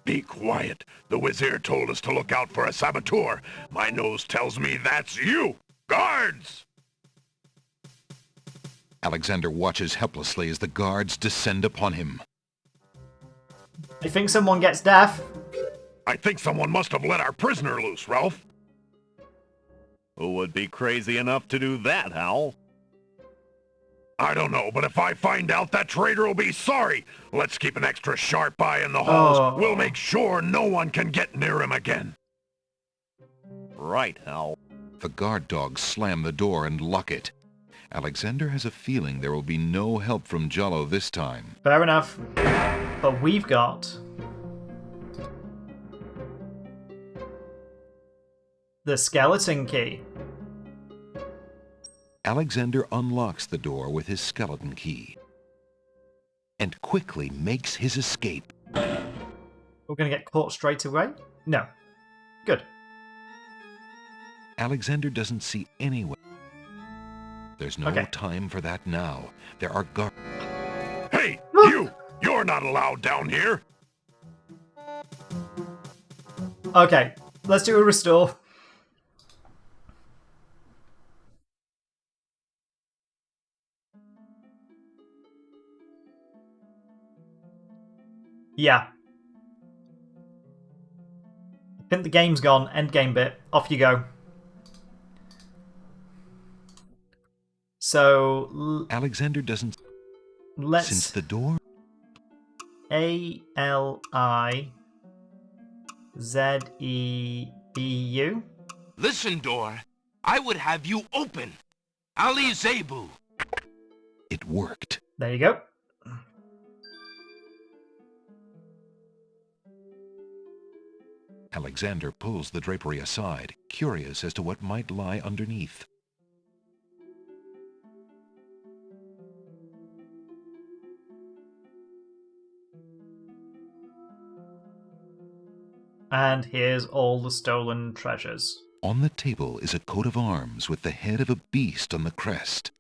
[SPEAKER 8] Be quiet. The Wazir told us to look out for a saboteur. My nose tells me that's you. Guards!
[SPEAKER 2] Alexander watches helplessly as the guards descend upon him.
[SPEAKER 1] I think someone gets deaf.
[SPEAKER 8] I think someone must have let our prisoner loose, Ralph.
[SPEAKER 5] Who would be crazy enough to do that, Hal?
[SPEAKER 8] I don't know, but if I find out, that traitor will be sorry. Let's keep an extra sharp eye in the halls.
[SPEAKER 1] Oh.
[SPEAKER 8] We'll make sure no one can get near him again.
[SPEAKER 5] Right, Hal.
[SPEAKER 2] The guard dogs slam the door and lock it. Alexander has a feeling there will be no help from Jollo this time.
[SPEAKER 1] Fair enough. But we've got... the skeleton key.
[SPEAKER 2] Alexander unlocks the door with his skeleton key. and quickly makes his escape.
[SPEAKER 1] We're going to get caught straight away? No. Good.
[SPEAKER 2] Alexander doesn't see anyone. There's no time for that now. There are guards.
[SPEAKER 8] Hey, you! You're not allowed down here!
[SPEAKER 1] Okay, let's do a restore. Yeah. I think the game's gone. End game bit. Off you go. So...
[SPEAKER 2] Alexander doesn't...
[SPEAKER 1] Let's...
[SPEAKER 2] Since the door...
[SPEAKER 1] A-L-I-Z-E-B-U?
[SPEAKER 3] Listen, door. I would have you open. Ali Zebu.
[SPEAKER 2] It worked.
[SPEAKER 1] There you go.
[SPEAKER 2] Alexander pulls the drapery aside, curious as to what might lie underneath.
[SPEAKER 1] And here's all the stolen treasures.
[SPEAKER 2] On the table is a coat of arms with the head of a beast on the crest.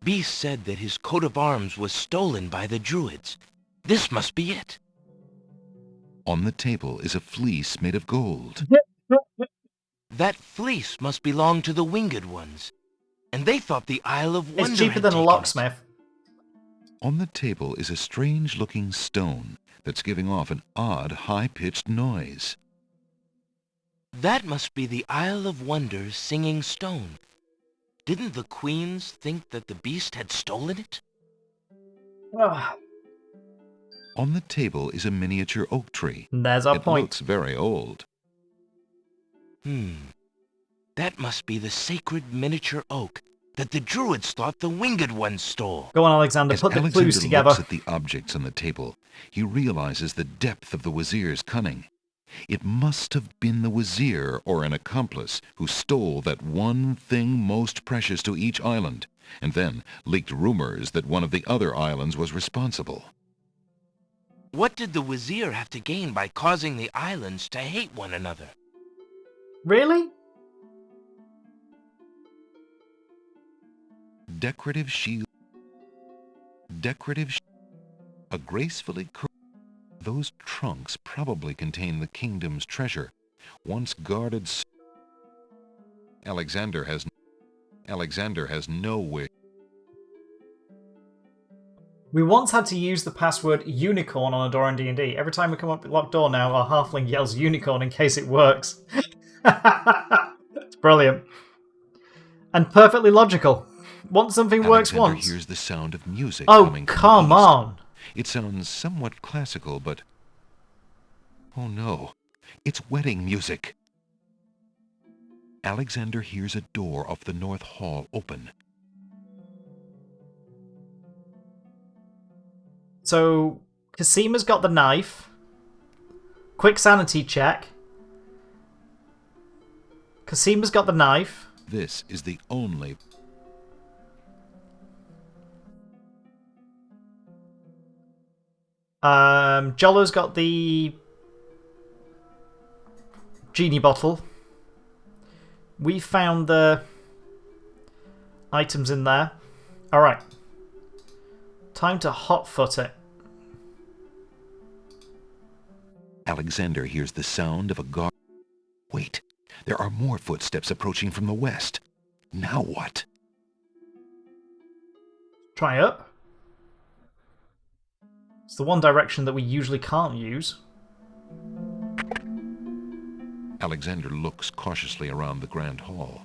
[SPEAKER 3] Beast said that his coat of arms was stolen by the Druids. This must be it.
[SPEAKER 2] On the table is a fleece made of gold.
[SPEAKER 3] That fleece must belong to the Winged Ones. And they thought the Isle of Wonder
[SPEAKER 1] It's cheaper
[SPEAKER 3] had
[SPEAKER 1] than a
[SPEAKER 3] taken
[SPEAKER 1] locksmith.
[SPEAKER 2] On the table is a strange-looking stone that's giving off an odd, high-pitched noise.
[SPEAKER 3] That must be the Isle of Wonder's singing stone. Didn't the queens think that the beast had stolen it?
[SPEAKER 2] On the table is a miniature oak tree.
[SPEAKER 1] There's our point.
[SPEAKER 2] It looks very old.
[SPEAKER 3] That must be the sacred miniature oak that the Druids thought the Winged Ones stole.
[SPEAKER 1] Go on, Alexander.
[SPEAKER 2] As
[SPEAKER 1] Put the
[SPEAKER 2] Alexander
[SPEAKER 1] clues together.
[SPEAKER 2] looks at the objects on the table, he realizes the depth of the Wazir's cunning. It must have been the Wazir or an accomplice who stole that one thing most precious to each island, and then leaked rumors that one of the other islands was responsible.
[SPEAKER 3] What did the Wazir have to gain by causing the islands to hate one another?
[SPEAKER 1] Really?
[SPEAKER 2] Decorative shield. A gracefully curved... Those trunks probably contain the kingdom's treasure, once guarded... Alexander has no wish.
[SPEAKER 1] We once had to use the password unicorn on a door in D&D. Every time we come up with locked door now, our halfling yells unicorn in case it works. It's brilliant. And perfectly logical. Once something works
[SPEAKER 2] Alexander
[SPEAKER 1] once.
[SPEAKER 2] hears the sound of music
[SPEAKER 1] Oh,
[SPEAKER 2] coming from
[SPEAKER 1] come
[SPEAKER 2] the east.
[SPEAKER 1] on.
[SPEAKER 2] It sounds somewhat classical, but... Oh no, it's wedding music. Alexander hears a door off the north hall open.
[SPEAKER 1] So, Casima's got the knife. Quick sanity check. Casima's got the knife.
[SPEAKER 2] This is the only...
[SPEAKER 1] Jolo's got the genie bottle. We found the items in there. Alright. Time to hotfoot it.
[SPEAKER 2] Alexander hears the sound of a guard. Wait, there are more footsteps approaching from the west. Now what?
[SPEAKER 1] Try up. It's the one direction that we usually can't use.
[SPEAKER 2] Alexander looks cautiously around the grand hall,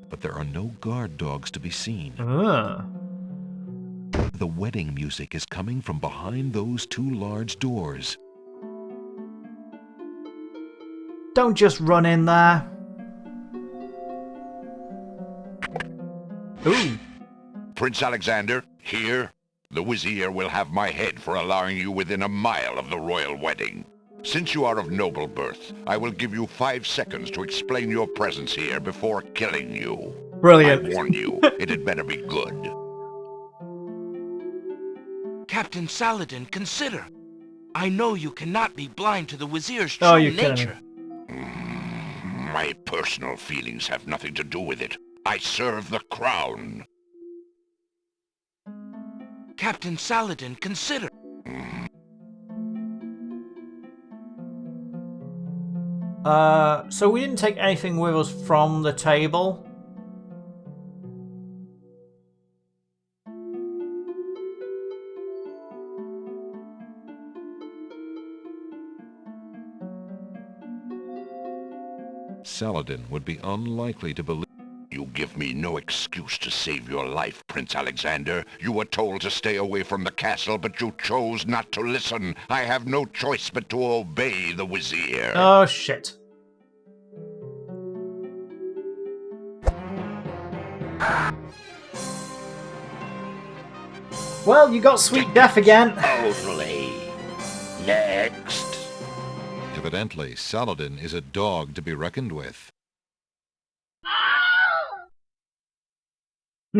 [SPEAKER 2] but there are no guard dogs to be seen. The wedding music is coming from behind those two large doors.
[SPEAKER 1] Don't just run in there. Ooh.
[SPEAKER 8] Prince Alexander, here, the Wazir will have my head for allowing you within a mile of the royal wedding. Since you are of noble birth, I will give you 5 seconds to explain your presence here before killing you.
[SPEAKER 1] Brilliant.
[SPEAKER 8] I warn you, it had better be good.
[SPEAKER 3] Captain Saladin, consider. I know you cannot be blind to the Wazir's true
[SPEAKER 1] Oh, you're kidding
[SPEAKER 3] nature.
[SPEAKER 8] My personal feelings have nothing to do with it. I serve the crown.
[SPEAKER 3] Captain Saladin, consider.
[SPEAKER 1] So we didn't take anything with us from the table.
[SPEAKER 2] Saladin would be unlikely to believe.
[SPEAKER 8] You give me no excuse to save your life, Prince Alexander. You were told to stay away from the castle, but you chose not to listen. I have no choice but to obey the Wazir.
[SPEAKER 1] Oh, shit. Well, you got sweet death again.
[SPEAKER 8] Only. Next.
[SPEAKER 2] Evidently, Saladin is a dog to be reckoned with.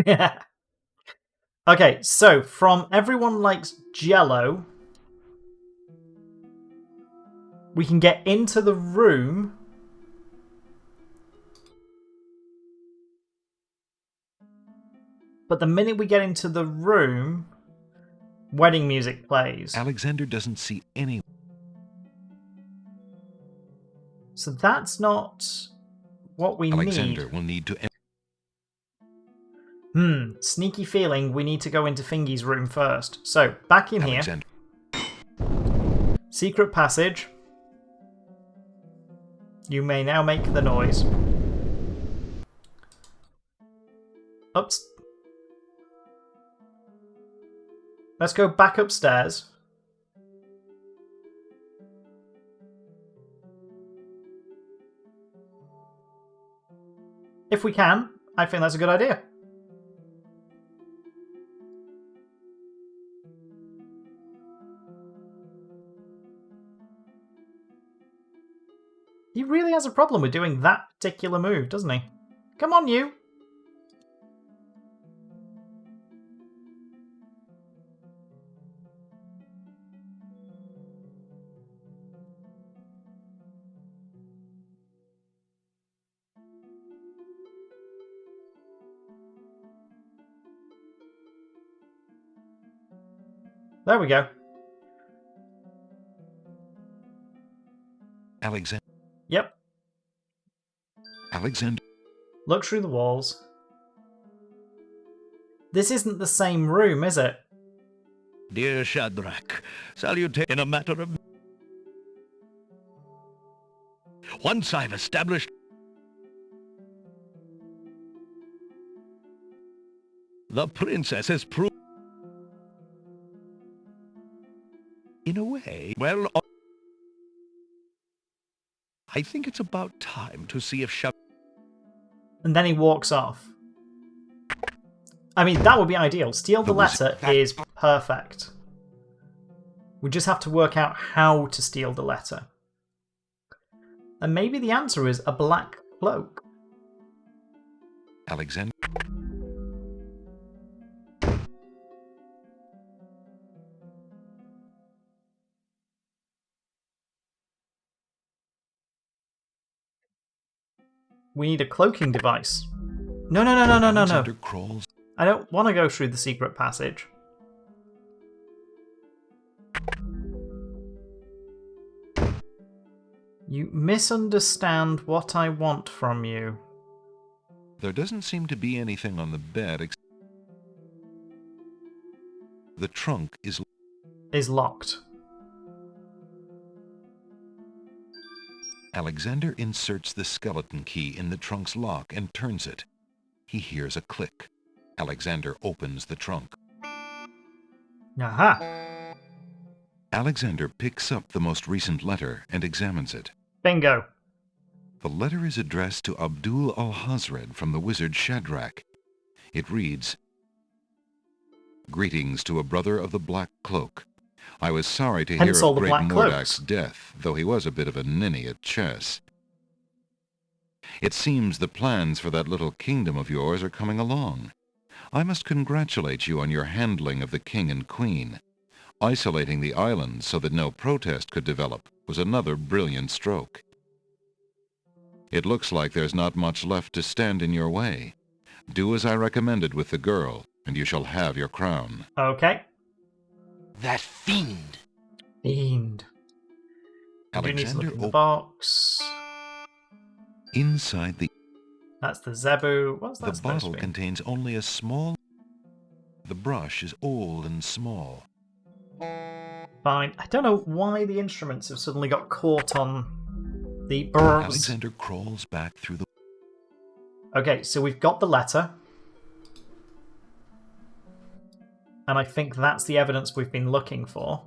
[SPEAKER 1] Yeah. Okay, so from Everyone Likes Jello, we can get into the room. But the minute we get into the room, wedding music plays.
[SPEAKER 2] Alexander doesn't see any.
[SPEAKER 1] So that's not what we
[SPEAKER 2] Alexander
[SPEAKER 1] need.
[SPEAKER 2] will need to.
[SPEAKER 1] Sneaky feeling we need to go into Fingy's room first. So, back in
[SPEAKER 2] Alexander.
[SPEAKER 1] here. Secret passage. You may now make the noise. Oops. Let's go back upstairs. If we can, I think that's a good idea. He really has a problem with doing that particular move, doesn't he? Come on, you! There we go.
[SPEAKER 2] Alexander.
[SPEAKER 1] Yep.
[SPEAKER 2] Alexander.
[SPEAKER 1] Look through the walls. This isn't the same room, is it?
[SPEAKER 10] Dear Shadrach, salutation in a matter of... Once I've established... The princess has proved... In a way, well... I think it's about time to see if
[SPEAKER 1] And then he walks off. I mean, that would be ideal. Steal the letter is perfect. We just have to work out how to steal the letter. And maybe the answer is a black cloak.
[SPEAKER 2] Alexander.
[SPEAKER 1] We need a cloaking device. No.
[SPEAKER 2] Alexander crawls.
[SPEAKER 1] I don't want to go through the secret passage. You misunderstand what I want from you.
[SPEAKER 2] There doesn't seem to be anything on the bed except the trunk is
[SPEAKER 1] Locked.
[SPEAKER 2] Alexander inserts the skeleton key in the trunk's lock and turns it. He hears a click. Alexander opens the trunk.
[SPEAKER 1] Aha!
[SPEAKER 2] Alexander picks up the most recent letter and examines it.
[SPEAKER 1] Bingo.
[SPEAKER 2] The letter is addressed to Abdul al-Hazred from the wizard Shadrach. It reads, "Greetings to a brother of the Black Cloak. I was sorry to hear
[SPEAKER 1] Hence all
[SPEAKER 2] of
[SPEAKER 1] the
[SPEAKER 2] great
[SPEAKER 1] black
[SPEAKER 2] Mordak's
[SPEAKER 1] cloaks.
[SPEAKER 2] death, though he was a bit of a ninny at chess. It seems the plans for that little kingdom of yours are coming along. I must congratulate you on your handling of the king and queen. Isolating the island so that no protest could develop was another brilliant stroke. It looks like there's not much left to stand in your way. Do as I recommended with the girl, and you shall have your crown.
[SPEAKER 1] Okay.
[SPEAKER 3] That fiend.
[SPEAKER 1] Fiend. I do need to look in the box.
[SPEAKER 2] Inside the...
[SPEAKER 1] That's the Zebu. What's that
[SPEAKER 2] The
[SPEAKER 1] supposed
[SPEAKER 2] bottle
[SPEAKER 1] to be?
[SPEAKER 2] contains only a small... The brush is old and small.
[SPEAKER 1] Fine. I don't know why the instruments have suddenly got caught on the burrs.
[SPEAKER 2] Alexander crawls back through the...
[SPEAKER 1] Okay, so we've got the letter. And I think that's the evidence we've been looking for.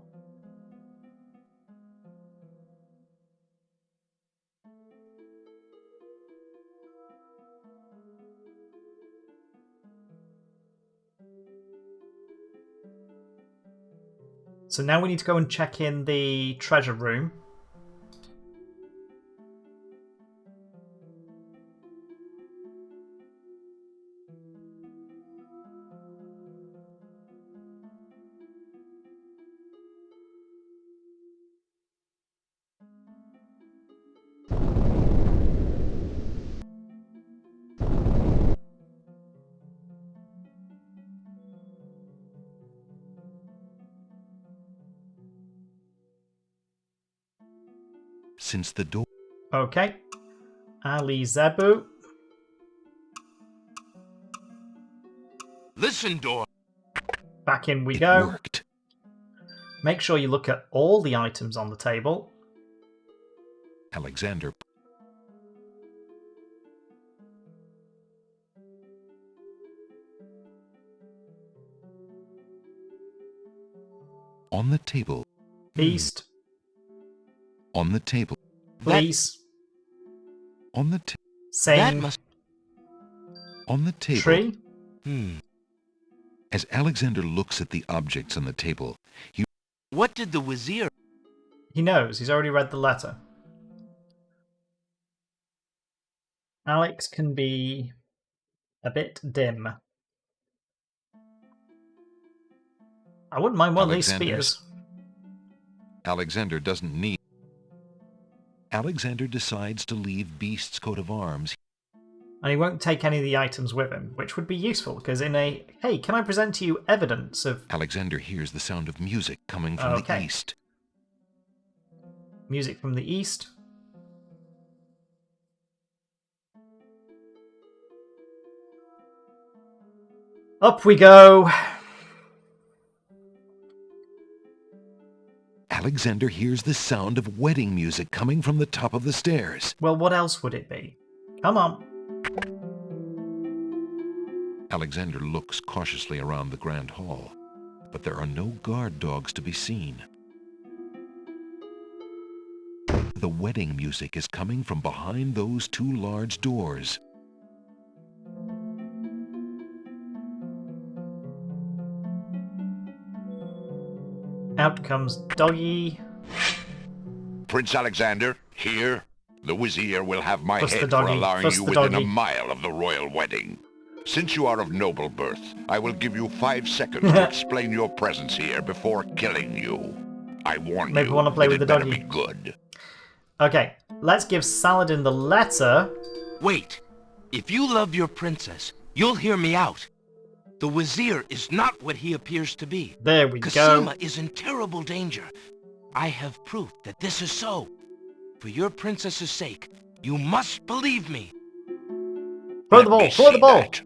[SPEAKER 1] So now we need to go and check in the treasure room.
[SPEAKER 2] Since the door...
[SPEAKER 1] Okay. Ali Zebu.
[SPEAKER 3] Listen, door.
[SPEAKER 1] Back in we
[SPEAKER 2] It
[SPEAKER 1] go.
[SPEAKER 2] worked.
[SPEAKER 1] Make sure you look at all the items on the table.
[SPEAKER 2] Alexander... On the table.
[SPEAKER 1] Beast.
[SPEAKER 2] On the table.
[SPEAKER 1] Police.
[SPEAKER 2] On the table.
[SPEAKER 1] Same.
[SPEAKER 2] On the table.
[SPEAKER 1] Tree.
[SPEAKER 2] As Alexander looks at the objects on the table, he...
[SPEAKER 3] What did the Wazir...
[SPEAKER 1] He knows. He's already read the letter. Alex can be a bit dim. I wouldn't mind one of these spears.
[SPEAKER 2] Alexander doesn't need... Alexander decides to leave Beast's coat of arms.
[SPEAKER 1] And he won't take any of the items with him, which would be useful, because in a, hey, can I present to you evidence of...
[SPEAKER 2] Alexander hears the sound of music coming from the east.
[SPEAKER 1] Music from the east. Up we go!
[SPEAKER 2] Alexander hears the sound of wedding music coming from the top of the stairs.
[SPEAKER 1] Well, what else would it be? Come on.
[SPEAKER 2] Alexander looks cautiously around the grand hall, but there are no guard dogs to be seen. The wedding music is coming from behind those two large doors.
[SPEAKER 1] Out comes Doggy.
[SPEAKER 8] Prince Alexander, here. The Wazir will have my
[SPEAKER 1] Fuss the
[SPEAKER 8] head for
[SPEAKER 1] doggy.
[SPEAKER 8] allowing
[SPEAKER 1] Fuss
[SPEAKER 8] you
[SPEAKER 1] the
[SPEAKER 8] within a
[SPEAKER 1] doggy.
[SPEAKER 8] mile of the royal wedding. Since you are of noble birth, I will give you 5 seconds to explain your presence here before killing you. I warn
[SPEAKER 1] Maybe
[SPEAKER 8] you,
[SPEAKER 1] wanna play
[SPEAKER 8] that
[SPEAKER 1] with
[SPEAKER 8] it
[SPEAKER 1] the
[SPEAKER 8] better
[SPEAKER 1] doggy.
[SPEAKER 8] be good.
[SPEAKER 1] Okay, let's give Saladin the letter.
[SPEAKER 3] Wait. If you love your princess, you'll hear me out. The Wazir is not what he appears to be.
[SPEAKER 1] There we go.
[SPEAKER 3] Kasima is in terrible danger. I have proof that this is so. For your princess's sake, you must believe me.
[SPEAKER 1] Throw the ball! Throw the ball!
[SPEAKER 8] That.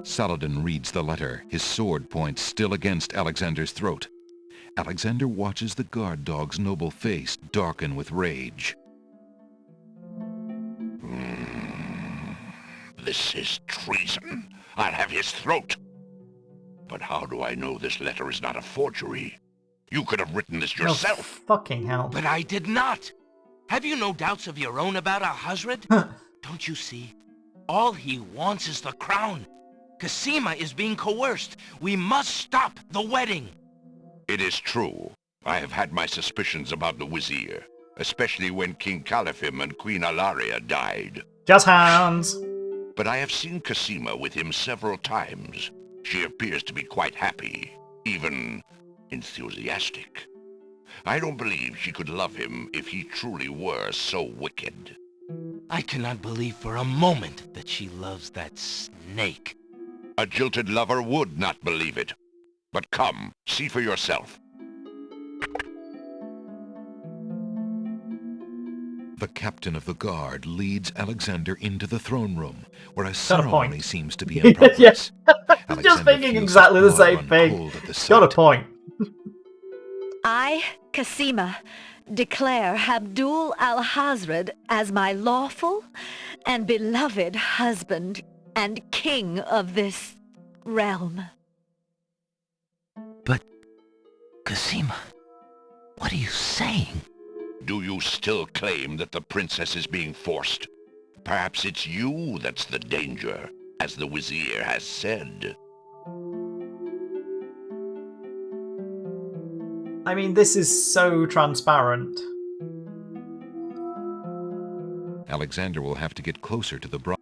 [SPEAKER 2] Saladin reads the letter, his sword point still against Alexander's throat. Alexander watches the guard dog's noble face darken with rage.
[SPEAKER 8] This is treason. I'll have his throat. But how do I know this letter is not a forgery? You could have written this yourself.
[SPEAKER 1] Oh, fucking hell.
[SPEAKER 3] But I did not. Have you no doubts of your own about our Hazred? Don't you see? All he wants is the crown. Kasima is being coerced. We must stop the wedding.
[SPEAKER 8] It is true. I have had my suspicions about the Wazir, especially when King Califim and Queen Alaria died.
[SPEAKER 1] Just hands.
[SPEAKER 8] But I have seen Kasima with him several times. She appears to be quite happy, even enthusiastic. I don't believe she could love him if he truly were so wicked.
[SPEAKER 3] I cannot believe for a moment that she loves that snake.
[SPEAKER 8] A jilted lover would not believe it. But come, see for yourself.
[SPEAKER 2] The captain of the guard leads Alexander into the throne room, where a ceremony seems to be in progress.
[SPEAKER 1] Yeah. Just thinking exactly the same thing. Got a point.
[SPEAKER 9] I, Cassima, declare Abdul al-Hazred as my lawful and beloved husband and king of this realm.
[SPEAKER 3] But, Cassima, what are you saying?
[SPEAKER 8] Do you still claim that the princess is being forced? Perhaps it's you that's the danger, as the Wazir has said.
[SPEAKER 1] I mean, this is so transparent.
[SPEAKER 2] Alexander will have to get closer to the bride.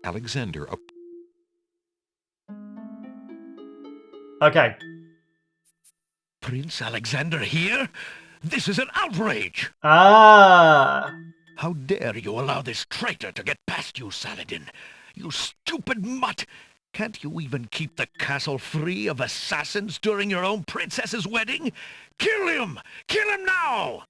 [SPEAKER 2] Alexander...
[SPEAKER 1] Okay.
[SPEAKER 10] Prince Alexander here? This is an outrage!
[SPEAKER 1] Ah!
[SPEAKER 10] How dare you allow this traitor to get past you, Saladin? You stupid mutt! Can't you even keep the castle free of assassins during your own princess's wedding? Kill him! Kill him now!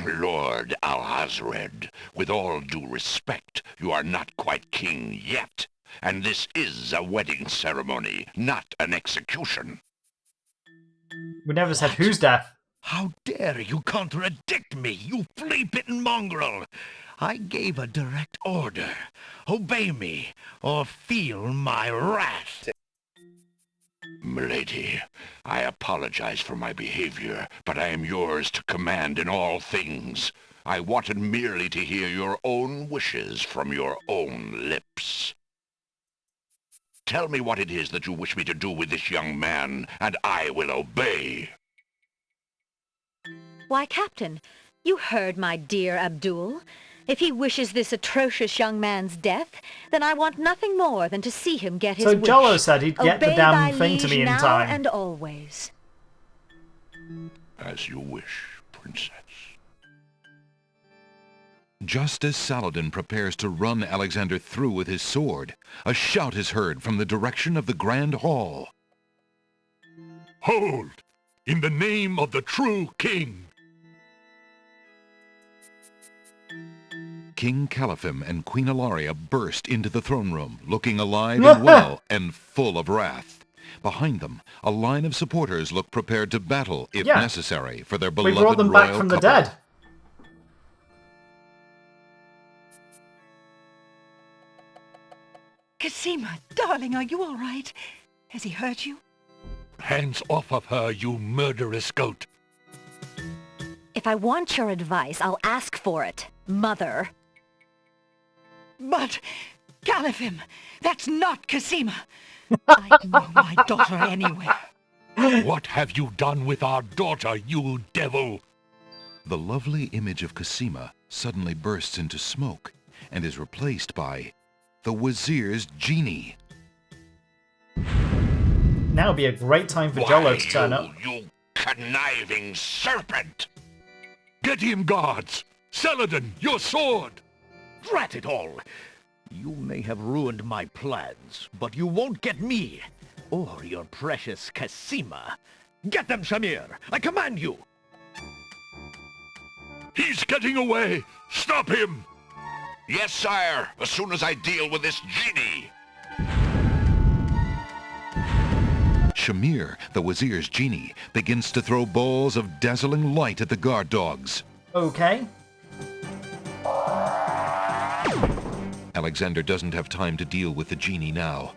[SPEAKER 8] Lord Al-Hazred, with all due respect, you are not quite king yet. And this is a wedding ceremony, not an execution.
[SPEAKER 1] We never said whose death.
[SPEAKER 10] How dare you contradict me, you flea-bitten mongrel! I gave a direct order. Obey me, or feel my wrath.
[SPEAKER 8] Milady, I apologize for my behavior, but I am yours to command in all things. I wanted merely to hear your own wishes from your own lips. Tell me what it is that you wish me to do with this young man, and I will obey.
[SPEAKER 9] Why, Captain, you heard my dear Abdul. If he wishes this atrocious young man's death, then I want nothing more than to see him get his wish.
[SPEAKER 1] So Jollo said he'd get the damn thing to me in time.
[SPEAKER 9] Now and always.
[SPEAKER 8] As you wish, Princess.
[SPEAKER 2] Just as Saladin prepares to run Alexander through with his sword, a shout is heard from the direction of the Grand Hall.
[SPEAKER 5] Hold! In the name of the true king!
[SPEAKER 2] King Caliphim and Queen Ilaria burst into the throne room, looking alive and well and full of wrath. Behind them, a line of supporters look prepared to battle, if necessary, for their beloved royal couple.
[SPEAKER 1] We brought them back from the dead.
[SPEAKER 11] Cassima, darling, are you all right? Has he hurt you?
[SPEAKER 5] Hands off of her, you murderous goat!
[SPEAKER 9] If I want your advice, I'll ask for it, Mother.
[SPEAKER 11] But, Caliphim, that's not Cassima. I know my daughter anywhere.
[SPEAKER 5] What have you done with our daughter, you devil?
[SPEAKER 2] The lovely image of Cassima suddenly bursts into smoke and is replaced by the Wazir's genie.
[SPEAKER 1] Now would be a great time for Jollo to turn up.
[SPEAKER 8] You conniving serpent!
[SPEAKER 5] Get him, guards! Saladin, your sword!
[SPEAKER 10] Drat it all! You may have ruined my plans, but you won't get me, or your precious Cassima. Get them, Shamir! I command you!
[SPEAKER 5] He's getting away! Stop him!
[SPEAKER 8] Yes, sire, as soon as I deal with this genie!
[SPEAKER 2] Shamir, the Wazir's genie, begins to throw balls of dazzling light at the guard dogs.
[SPEAKER 1] Okay.
[SPEAKER 2] Alexander doesn't have time to deal with the genie now.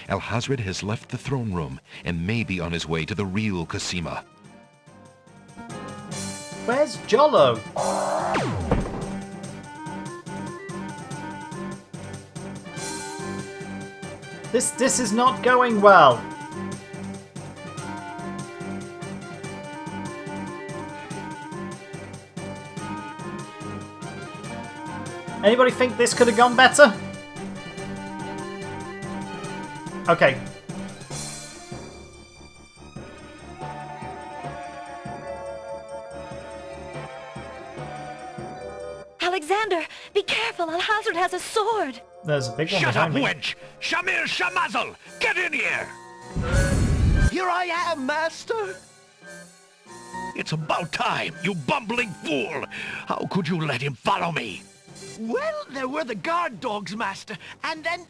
[SPEAKER 2] Al-Hazred has left the throne room and may be on his way to the real Cassima.
[SPEAKER 1] Where's Jollo? This is not going well. Anybody think this could have gone better? Okay.
[SPEAKER 9] Hazard has a sword!
[SPEAKER 1] There's a big one
[SPEAKER 6] Shut up,
[SPEAKER 1] behind me.
[SPEAKER 6] wench! Shamir Shamazel! Get in here!
[SPEAKER 10] Here I am, Master.
[SPEAKER 6] It's about time, you bumbling fool! How could you let him follow me?
[SPEAKER 10] Well, there were the guard dogs, Master, and then...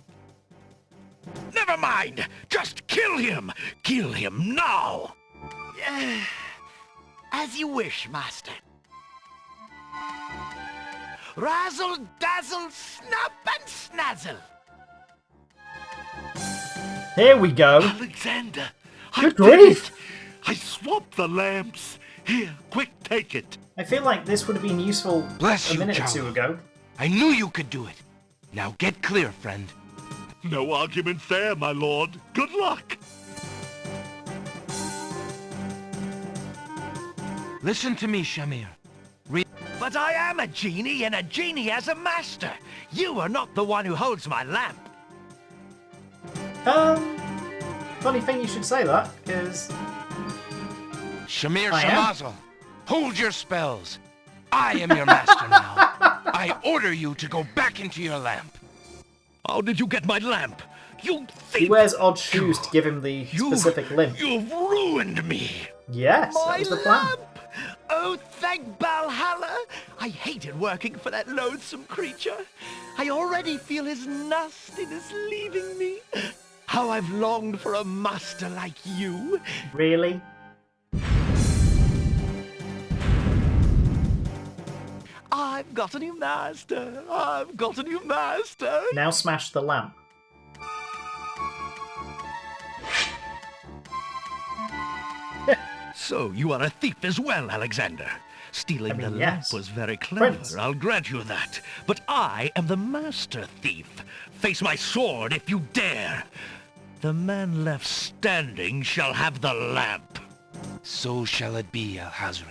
[SPEAKER 6] Never mind! Just kill him! Kill him now!
[SPEAKER 10] As you wish, Master. Razzle, dazzle, snap and snazzle.
[SPEAKER 1] Here we go.
[SPEAKER 5] Alexander, I
[SPEAKER 1] Good
[SPEAKER 5] did
[SPEAKER 1] grief.
[SPEAKER 5] it. I swapped the lamps. Here, quick, take it.
[SPEAKER 1] I feel like this would have been useful
[SPEAKER 3] Bless
[SPEAKER 1] a
[SPEAKER 3] you,
[SPEAKER 1] minute or
[SPEAKER 3] Jowler.
[SPEAKER 1] two ago.
[SPEAKER 3] I knew you could do it. Now get clear, friend.
[SPEAKER 5] No argument there, my lord. Good luck.
[SPEAKER 3] Listen to me, Shamir.
[SPEAKER 10] But I am a genie, and a genie has a master. You are not the one who holds my lamp.
[SPEAKER 1] Funny thing you should say that, because...
[SPEAKER 3] Shamir
[SPEAKER 1] I am?
[SPEAKER 3] Shamazel, hold your spells. I am your master now. I order you to go back into your lamp.
[SPEAKER 6] How did you get my lamp? You thief!
[SPEAKER 1] He wears odd shoes to give him the specific limp.
[SPEAKER 6] You've ruined me!
[SPEAKER 1] Yes, that
[SPEAKER 10] My
[SPEAKER 1] was the plan.
[SPEAKER 10] lamp! Oh, thank Valhalla! I hated working for that loathsome creature. I already feel his nastiness leaving me. How I've longed for a master like you.
[SPEAKER 1] Really?
[SPEAKER 10] I've got a new master. I've got a new master.
[SPEAKER 1] Now smash the lamp.
[SPEAKER 6] So, you are a thief as well, Alexander. Stealing the lamp
[SPEAKER 1] yes.
[SPEAKER 6] was very clever,
[SPEAKER 1] Prince.
[SPEAKER 6] I'll grant you that. But I am the master thief. Face my sword if you dare. The man left standing shall have the lamp.
[SPEAKER 3] So shall it be, Al-Hazred.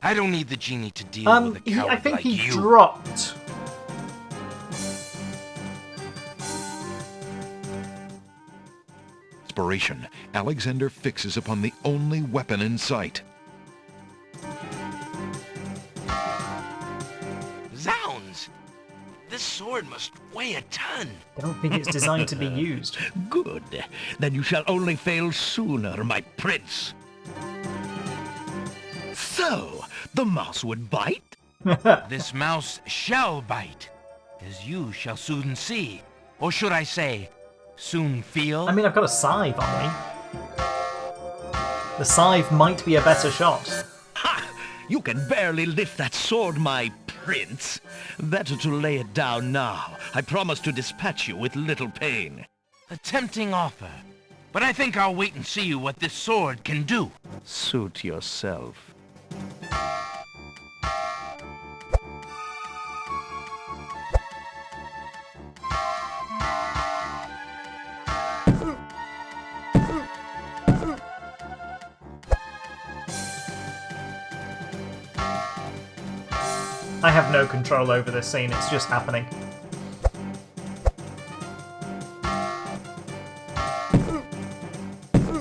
[SPEAKER 3] I don't need the genie to deal with a coward
[SPEAKER 1] I think
[SPEAKER 3] like
[SPEAKER 1] he
[SPEAKER 3] you.
[SPEAKER 1] dropped.
[SPEAKER 2] Inspiration, Alexander fixes upon the only weapon in sight.
[SPEAKER 3] Zounds! This sword must weigh a ton.
[SPEAKER 1] I don't think it's designed to be used.
[SPEAKER 6] Good. Then you shall only fail sooner, my prince. So, the mouse would bite?
[SPEAKER 3] This mouse shall bite, as you shall soon see. Or should I say, soon feel?
[SPEAKER 1] I mean, I've got a scythe on me. The scythe might be a better shot.
[SPEAKER 6] Ha! You can barely lift that sword, my prince. Better to lay it down now. I promise to dispatch you with little pain.
[SPEAKER 3] A tempting offer. But I think I'll wait and see what this sword can do.
[SPEAKER 10] Suit yourself.
[SPEAKER 1] I have no control over this scene, it's just happening.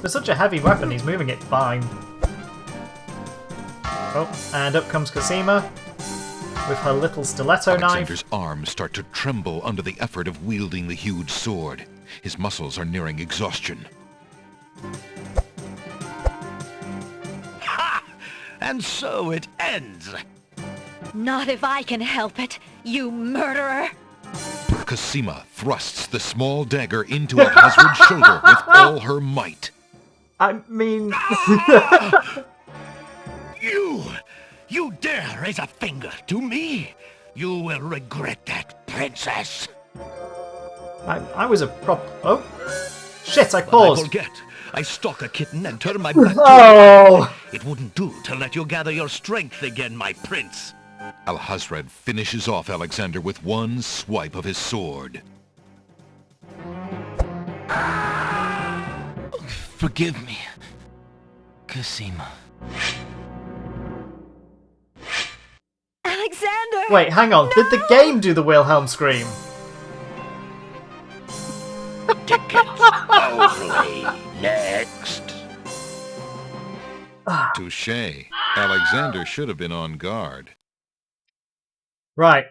[SPEAKER 1] For such a heavy weapon, he's moving it fine. Oh, and up comes Cosima with her little stiletto
[SPEAKER 2] Alexander's
[SPEAKER 1] knife.
[SPEAKER 2] arms start to tremble under the effort of wielding the huge sword. His muscles are nearing exhaustion.
[SPEAKER 6] Ha! And so it ends.
[SPEAKER 9] Not if I can help it, you murderer!
[SPEAKER 2] Cosima thrusts the small dagger into Al-Hazred's shoulder with all her might.
[SPEAKER 1] I mean...
[SPEAKER 6] You dare raise a finger to me? You will regret that, princess.
[SPEAKER 1] I was a prop... Oh! Shit, I
[SPEAKER 6] But I
[SPEAKER 1] paused!
[SPEAKER 6] forget. I stalk a kitten and turn my back to
[SPEAKER 1] Oh!
[SPEAKER 6] it. It wouldn't do to let you gather your strength again, my prince.
[SPEAKER 2] Al-Hazred finishes off Alexander with one swipe of his sword.
[SPEAKER 3] Forgive me, Cosima.
[SPEAKER 9] Alexander!
[SPEAKER 1] Wait, hang on. Did the game do the Wilhelm scream?
[SPEAKER 6] Tickets only. Next.
[SPEAKER 2] Touché. Alexander should have been on guard.
[SPEAKER 1] Right.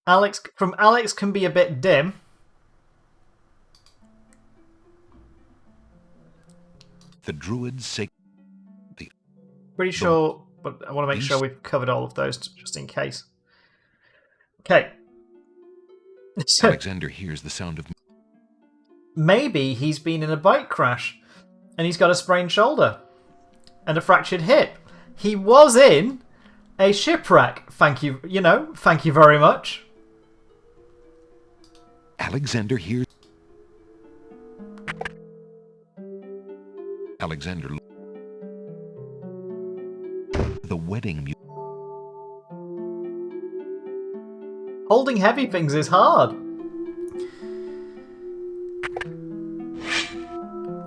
[SPEAKER 1] Alex can be a bit dim.
[SPEAKER 2] The druids say...
[SPEAKER 1] Pretty sure, but I want to make sure we've covered all of those just in case. Okay.
[SPEAKER 2] Alexander hears the sound of...
[SPEAKER 1] Maybe he's been in a bike crash and he's got a sprained shoulder and a fractured hip. He was in a shipwreck. Thank you, thank you very much.
[SPEAKER 2] Alexander hears... Alexander... The wedding music.
[SPEAKER 1] Holding heavy things is hard.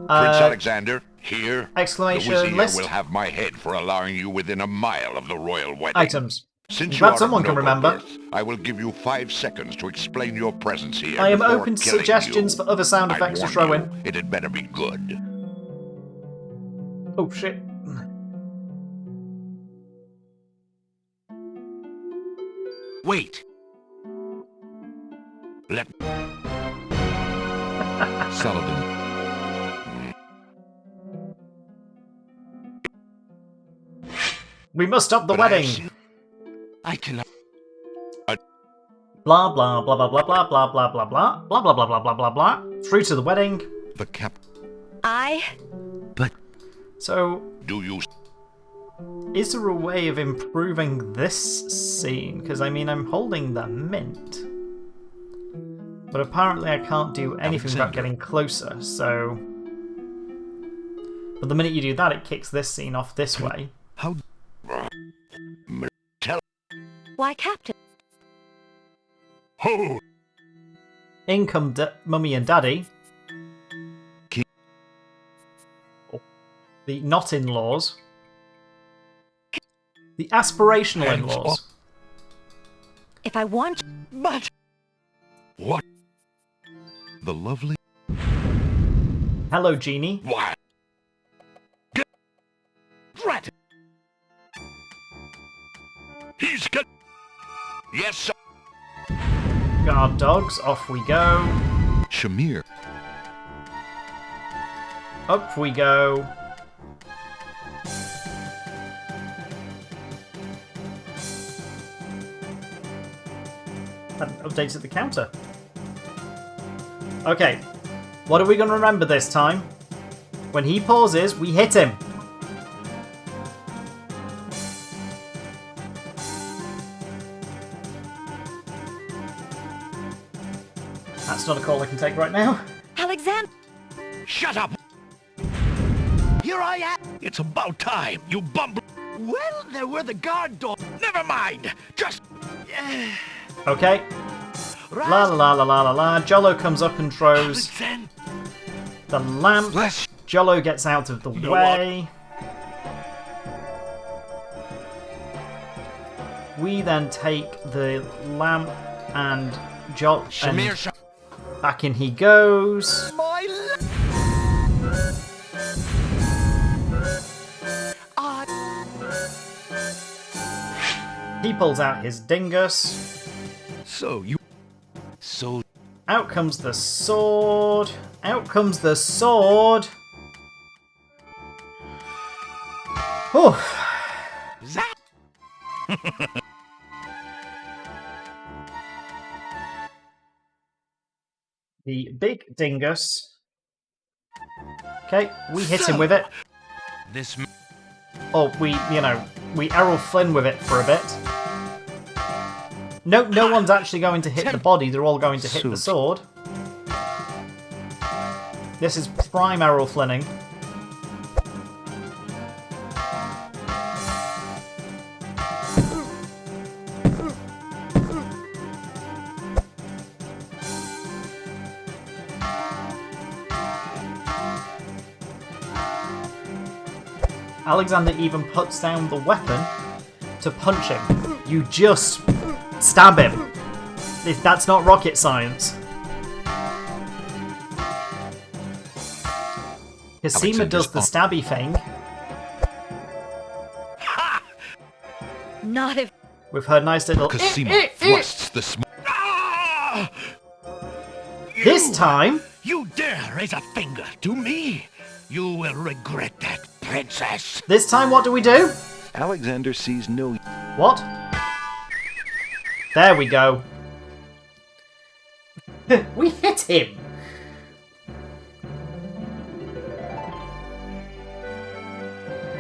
[SPEAKER 8] Prince Alexander, here.
[SPEAKER 1] Exclamation
[SPEAKER 8] the Wizard
[SPEAKER 1] list.
[SPEAKER 8] will have my head for allowing you within a mile of the royal wedding.
[SPEAKER 1] Items.
[SPEAKER 8] Since
[SPEAKER 1] Glad
[SPEAKER 8] you are
[SPEAKER 1] someone
[SPEAKER 8] of
[SPEAKER 1] can
[SPEAKER 8] noble
[SPEAKER 1] remember.
[SPEAKER 8] birth, I will give you 5 seconds to explain your presence here.
[SPEAKER 1] I am
[SPEAKER 8] before
[SPEAKER 1] open to
[SPEAKER 8] killing
[SPEAKER 1] suggestions
[SPEAKER 8] you.
[SPEAKER 1] for other sound
[SPEAKER 8] I
[SPEAKER 1] effects to
[SPEAKER 8] warn
[SPEAKER 1] throw
[SPEAKER 8] you,
[SPEAKER 1] in.
[SPEAKER 8] It had better be good.
[SPEAKER 1] Oh shit.
[SPEAKER 3] Wait.
[SPEAKER 8] Let
[SPEAKER 2] Saladin.
[SPEAKER 1] We must stop the
[SPEAKER 8] But I
[SPEAKER 1] wedding.
[SPEAKER 8] see-
[SPEAKER 3] I cannot.
[SPEAKER 1] Blah blah blah blah blah blah blah blah blah blah blah blah blah blah blah blah blah. Through to the wedding.
[SPEAKER 2] The cap...
[SPEAKER 3] But
[SPEAKER 1] So,
[SPEAKER 8] Do you...
[SPEAKER 1] is there a way of improving this scene? Because I mean, I'm holding the mint, but apparently I can't do anything without
[SPEAKER 2] Alexander.
[SPEAKER 1] getting closer. So, but the minute you do that, it kicks this scene off this way.
[SPEAKER 2] How...
[SPEAKER 9] Why, Captain?
[SPEAKER 8] Oh,
[SPEAKER 1] In come Mummy and Daddy. The not-in-laws. The aspirational
[SPEAKER 5] Hands
[SPEAKER 1] in-laws.
[SPEAKER 9] If I want...
[SPEAKER 5] But... What?
[SPEAKER 2] The lovely...
[SPEAKER 1] Hello, Genie.
[SPEAKER 5] Why? Drat! He's got...
[SPEAKER 8] yes, sir.
[SPEAKER 1] Guard dogs, off we go.
[SPEAKER 2] Shamir.
[SPEAKER 1] Up we go. Hadn't updated the counter. Okay, what are we going to remember this time? When he pauses, we hit him. That's not a call I can take right now.
[SPEAKER 9] Alexander!
[SPEAKER 8] Shut up!
[SPEAKER 10] Here I am. It's about time, you bumble. Well, there were the guard dogs. Never mind. Just...
[SPEAKER 1] Okay. La la la la la la. Jollo comes up and throws
[SPEAKER 10] Alexander.
[SPEAKER 1] the lamp.
[SPEAKER 8] Bless
[SPEAKER 1] Jollo gets out of the
[SPEAKER 10] know
[SPEAKER 1] way. We then take the lamp and
[SPEAKER 3] Shamir,
[SPEAKER 1] back in he goes.
[SPEAKER 10] My...
[SPEAKER 1] He pulls out his dingus.
[SPEAKER 10] So you...
[SPEAKER 3] So
[SPEAKER 1] Out comes the sword. Out comes the sword. Oh.
[SPEAKER 3] Zap!
[SPEAKER 1] The big dingus. Okay, we hit him with it.
[SPEAKER 3] This
[SPEAKER 1] Or we Errol Flynn with it for a bit. No one's actually going to hit the body, they're all going to hit the sword. This is prime Errol Flynning. Alexander even puts down the weapon to punch him. You just stab him. That's not rocket science. Kasima does the stabby thing.
[SPEAKER 9] Not if...
[SPEAKER 1] With her nice little...
[SPEAKER 2] Cosima thrusts the smoke.
[SPEAKER 1] This time...
[SPEAKER 6] You dare raise a finger to me? You will regret that, princess.
[SPEAKER 1] This time what do we do?
[SPEAKER 2] Alexander sees no...
[SPEAKER 1] What? There we go. We hit him!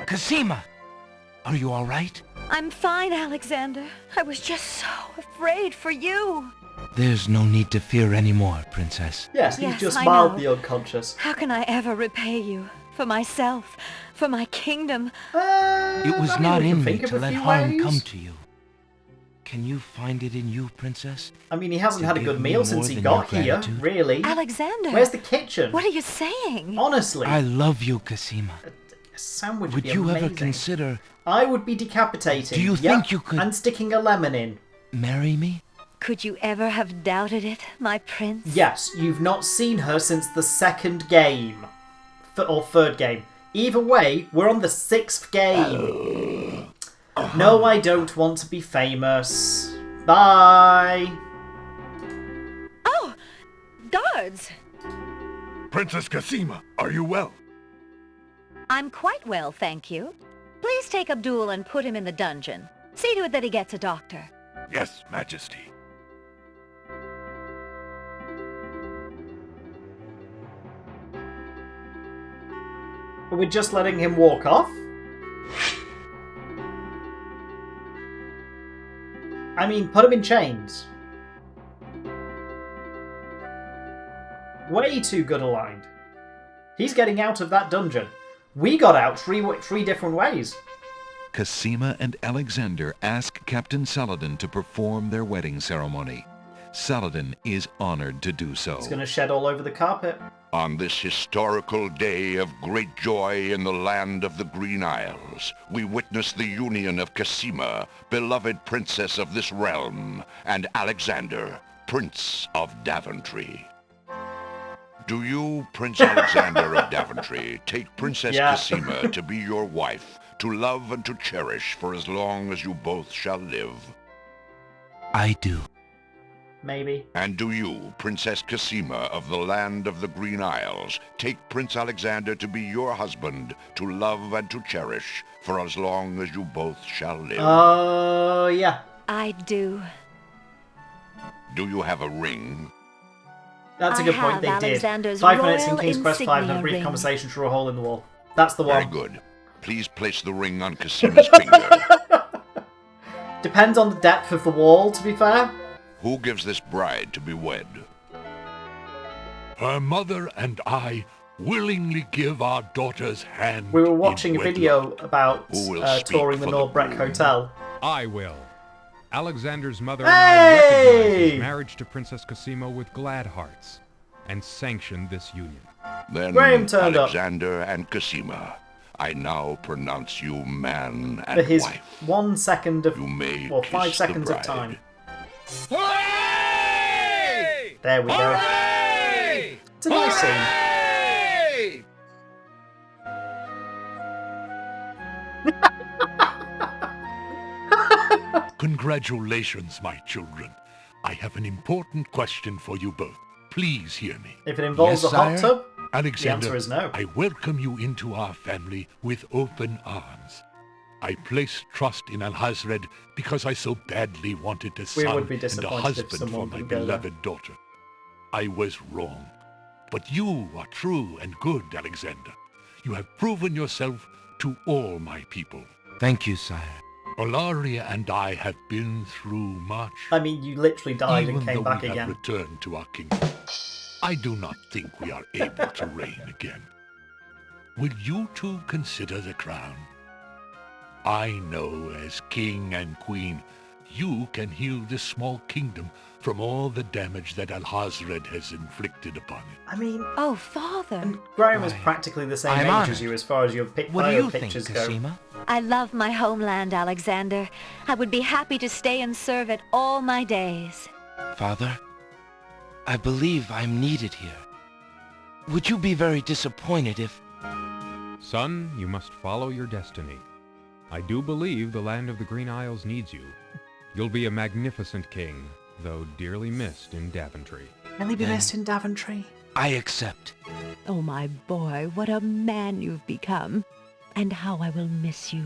[SPEAKER 3] Cosima, are you all right?
[SPEAKER 9] I'm fine, Alexander. I was just so afraid for you.
[SPEAKER 3] There's no need to fear anymore, Princess.
[SPEAKER 1] Yes,
[SPEAKER 9] Yes,
[SPEAKER 1] he's just
[SPEAKER 9] I
[SPEAKER 1] mildly
[SPEAKER 9] know.
[SPEAKER 1] unconscious.
[SPEAKER 9] How can I ever repay you? For myself, for my kingdom.
[SPEAKER 3] It was
[SPEAKER 1] I mean,
[SPEAKER 3] not
[SPEAKER 1] we can
[SPEAKER 3] in me
[SPEAKER 1] think of
[SPEAKER 3] to
[SPEAKER 1] a
[SPEAKER 3] let
[SPEAKER 1] few
[SPEAKER 3] harm
[SPEAKER 1] ways.
[SPEAKER 3] come to you. Can you find it in you, Princess?
[SPEAKER 1] I mean, he hasn't
[SPEAKER 3] To
[SPEAKER 1] had a
[SPEAKER 3] give
[SPEAKER 1] good
[SPEAKER 3] me
[SPEAKER 1] meal
[SPEAKER 3] more
[SPEAKER 1] since he
[SPEAKER 3] than
[SPEAKER 1] got
[SPEAKER 3] your
[SPEAKER 1] here,
[SPEAKER 3] gratitude?
[SPEAKER 1] really.
[SPEAKER 9] Alexander!
[SPEAKER 1] Where's the kitchen?
[SPEAKER 9] What are you saying?
[SPEAKER 1] Honestly.
[SPEAKER 3] I love you, Cosima.
[SPEAKER 1] A sandwich would
[SPEAKER 3] Would
[SPEAKER 1] be
[SPEAKER 3] you
[SPEAKER 1] amazing.
[SPEAKER 3] ever consider
[SPEAKER 1] I would be decapitating.
[SPEAKER 3] Do you
[SPEAKER 1] Yep,
[SPEAKER 3] think you could-
[SPEAKER 1] And sticking a lemon in.
[SPEAKER 3] marry me?
[SPEAKER 9] Could you ever have doubted it, my prince?
[SPEAKER 1] Yes, you've not seen her since the second game. Or third game. Either way, we're on the 6th game. No, I don't want to be famous. Bye.
[SPEAKER 9] Oh! Guards!
[SPEAKER 5] Princess Cosima, are you well?
[SPEAKER 9] I'm quite well, thank you. Please take Abdul and put him in the dungeon. See to it that he gets a doctor.
[SPEAKER 5] Yes, Majesty.
[SPEAKER 1] Are we just letting him walk off? I mean, put him in chains. Way too good aligned. He's getting out of that dungeon. We got out three different ways.
[SPEAKER 2] Cosima and Alexander ask Captain Saladin to perform their wedding ceremony. Saladin is honored to do so.
[SPEAKER 1] He's going to shed all over the carpet.
[SPEAKER 8] On this historical day of great joy in the land of the Green Isles, we witness the union of Cosima, beloved princess of this realm, and Alexander, Prince of Daventry. Do you, Prince Alexander of Daventry, take Princess
[SPEAKER 1] Yeah.
[SPEAKER 8] Cosima to be your wife, to love and to cherish for as long as you both shall live?
[SPEAKER 3] I do.
[SPEAKER 1] Maybe.
[SPEAKER 8] And do you, Princess Cosima of the land of the Green Isles, take Prince Alexander to be your husband, to love and to cherish for as long as you both shall live?
[SPEAKER 1] Yeah.
[SPEAKER 9] I do.
[SPEAKER 8] Do you have a ring?
[SPEAKER 1] That's a
[SPEAKER 9] I
[SPEAKER 1] good point.
[SPEAKER 9] have
[SPEAKER 1] They did.
[SPEAKER 9] Alexander's
[SPEAKER 1] 5 minutes in
[SPEAKER 9] royal
[SPEAKER 1] King's Quest 5 and a
[SPEAKER 9] insignia
[SPEAKER 1] brief
[SPEAKER 9] ring.
[SPEAKER 1] conversation through a hole in the wall. That's the
[SPEAKER 8] Very
[SPEAKER 1] one.
[SPEAKER 8] good. Please place the ring on Cosima's finger.
[SPEAKER 1] Depends on the depth of the wall, to be fair.
[SPEAKER 8] Who gives this bride to be wed?
[SPEAKER 5] Her mother and I willingly give our daughter's hand.
[SPEAKER 1] We were watching
[SPEAKER 5] in
[SPEAKER 1] a video
[SPEAKER 5] wedlock.
[SPEAKER 8] Who
[SPEAKER 1] about
[SPEAKER 8] will speak
[SPEAKER 1] touring the
[SPEAKER 8] for the
[SPEAKER 1] Norbreck
[SPEAKER 8] groom?
[SPEAKER 1] Hotel.
[SPEAKER 7] I will. Alexander's mother and I recognize his marriage to Princess Cosima with glad hearts and sanction this union.
[SPEAKER 8] Then,
[SPEAKER 1] Graham turned up.
[SPEAKER 8] Alexander and Cosima, I now pronounce you man
[SPEAKER 1] For
[SPEAKER 8] and
[SPEAKER 1] his
[SPEAKER 8] wife.
[SPEAKER 1] 1 second of...
[SPEAKER 8] You may
[SPEAKER 1] or
[SPEAKER 8] kiss
[SPEAKER 1] 5
[SPEAKER 8] the
[SPEAKER 1] seconds of
[SPEAKER 8] bride.
[SPEAKER 1] time.
[SPEAKER 3] Hooray!
[SPEAKER 1] There we go.
[SPEAKER 3] Hooray!
[SPEAKER 1] It's a nice scene.
[SPEAKER 3] Hooray!
[SPEAKER 5] Congratulations, my children. I have an important question for you both. Please hear me.
[SPEAKER 1] If it involves
[SPEAKER 3] Yes,
[SPEAKER 1] a hot
[SPEAKER 3] sire?
[SPEAKER 1] tub,
[SPEAKER 5] Alexander,
[SPEAKER 1] the answer is no.
[SPEAKER 5] I welcome you into our family with open arms. I place trust in Alhazred because I so badly wanted a
[SPEAKER 1] We
[SPEAKER 5] son
[SPEAKER 1] would be
[SPEAKER 5] and a
[SPEAKER 1] disappointed if
[SPEAKER 5] husband for
[SPEAKER 1] someone
[SPEAKER 5] my
[SPEAKER 1] didn't go there.
[SPEAKER 5] beloved daughter. I was wrong. But you are true and good, Alexander. You have proven yourself to all my people.
[SPEAKER 3] Thank you, sire.
[SPEAKER 5] Olaria and I have been through much.
[SPEAKER 1] I mean, you literally died
[SPEAKER 5] Even
[SPEAKER 1] and came
[SPEAKER 5] though
[SPEAKER 1] back
[SPEAKER 5] we
[SPEAKER 1] again.
[SPEAKER 5] have returned to our kingdom, I do not think we are able to reign again. Will you two consider the crown? I know as king and queen, you can heal this small kingdom from all the damage that Alhazred has inflicted upon it.
[SPEAKER 1] I mean,
[SPEAKER 9] Oh, father.
[SPEAKER 1] and Graham is
[SPEAKER 3] Why,
[SPEAKER 1] practically the same
[SPEAKER 3] I'm
[SPEAKER 1] age
[SPEAKER 3] honored.
[SPEAKER 1] as you as far as your
[SPEAKER 3] What do you think,
[SPEAKER 1] pictures go.
[SPEAKER 3] Cosima?
[SPEAKER 9] I love my homeland, Alexander. I would be happy to stay and serve it all my days.
[SPEAKER 3] Father, I believe I'm needed here. Would you be very disappointed if...
[SPEAKER 7] Son, you must follow your destiny. I do believe the land of the Green Isles needs you. You'll be a magnificent king, though dearly missed in Daventry.
[SPEAKER 1] Can they be missed in Daventry?
[SPEAKER 3] I accept.
[SPEAKER 12] Oh, my boy, what a man you've become. And how I will miss you.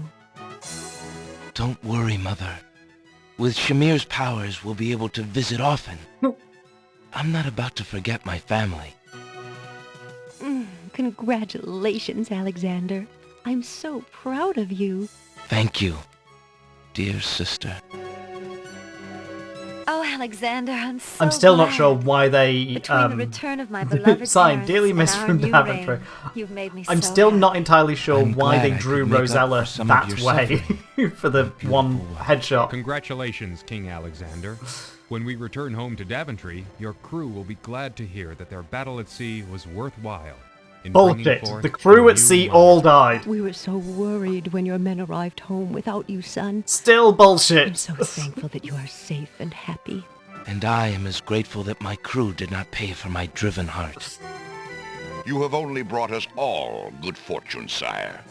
[SPEAKER 3] Don't worry, Mother. With Shamir's powers, we'll be able to visit often. I'm not about to forget my family.
[SPEAKER 12] Congratulations, Alexander. I'm so proud of you.
[SPEAKER 3] Thank you, dear sister.
[SPEAKER 9] Oh, Alexander,
[SPEAKER 1] I'm still not sure why they
[SPEAKER 9] Between the return of my beloved
[SPEAKER 1] signed
[SPEAKER 9] parents
[SPEAKER 1] Dearly
[SPEAKER 9] and
[SPEAKER 1] Missed
[SPEAKER 9] our
[SPEAKER 1] from
[SPEAKER 9] new
[SPEAKER 1] Daventry.
[SPEAKER 9] reign, you've made me
[SPEAKER 1] I'm
[SPEAKER 9] so
[SPEAKER 1] still
[SPEAKER 9] happy.
[SPEAKER 1] not entirely sure
[SPEAKER 3] I'm
[SPEAKER 1] why
[SPEAKER 3] glad
[SPEAKER 1] they
[SPEAKER 3] I
[SPEAKER 1] drew
[SPEAKER 3] could make up
[SPEAKER 1] Rosella
[SPEAKER 3] for some of
[SPEAKER 1] that
[SPEAKER 3] your
[SPEAKER 1] way for the one headshot.
[SPEAKER 7] Congratulations, King Alexander. When we return home to Daventry, your crew will be glad to hear that their battle at sea was worthwhile. in bringing
[SPEAKER 1] Bullshit.
[SPEAKER 7] forth
[SPEAKER 1] The crew
[SPEAKER 7] a
[SPEAKER 1] at
[SPEAKER 7] new
[SPEAKER 1] sea
[SPEAKER 7] monarch.
[SPEAKER 1] all died.
[SPEAKER 12] We were so worried when your men arrived home without you, son.
[SPEAKER 1] Still bullshit.
[SPEAKER 12] I'm so thankful that you are safe and happy.
[SPEAKER 3] And I am as grateful that my crew did not pay for my driven heart.
[SPEAKER 8] You have only brought us all good fortune, sire.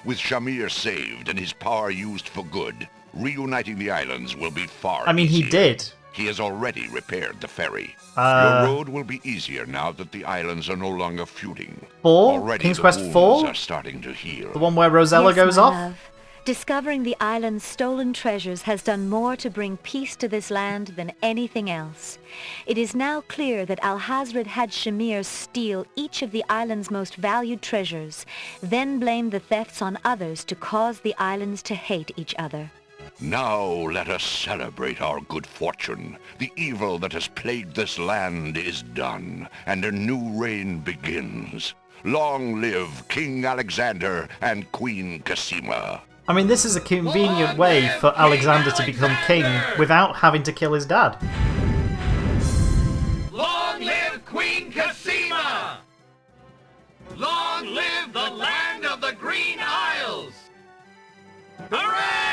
[SPEAKER 8] With Shamir saved and his power used for good, reuniting the islands will be far
[SPEAKER 1] I mean, he
[SPEAKER 8] easier.
[SPEAKER 1] did.
[SPEAKER 8] He has already repaired the ferry.
[SPEAKER 1] Uh,
[SPEAKER 8] Your road will be easier now that the islands are no longer feuding.
[SPEAKER 1] 4?
[SPEAKER 8] Already
[SPEAKER 1] King's
[SPEAKER 8] the
[SPEAKER 1] Quest
[SPEAKER 8] wounds
[SPEAKER 1] 4?
[SPEAKER 8] are starting to heal.
[SPEAKER 1] The one where Rosella
[SPEAKER 9] Yes,
[SPEAKER 1] goes
[SPEAKER 9] my
[SPEAKER 1] off?
[SPEAKER 9] love. Discovering the island's stolen treasures has done more to bring peace to this land than anything else. It is now clear that Alhazred had Shamir steal each of the island's most valued treasures, then blame the thefts on others to cause the islands to hate each other.
[SPEAKER 8] Now let us celebrate our good fortune. The evil that has plagued this land is done, and a new reign begins. Long live King Alexander and Queen Cassima.
[SPEAKER 1] I mean, this is a convenient way for Alexander to become king without having to kill his dad.
[SPEAKER 3] Long live Queen Cassima! Long live the land of the Green Isles! Hooray!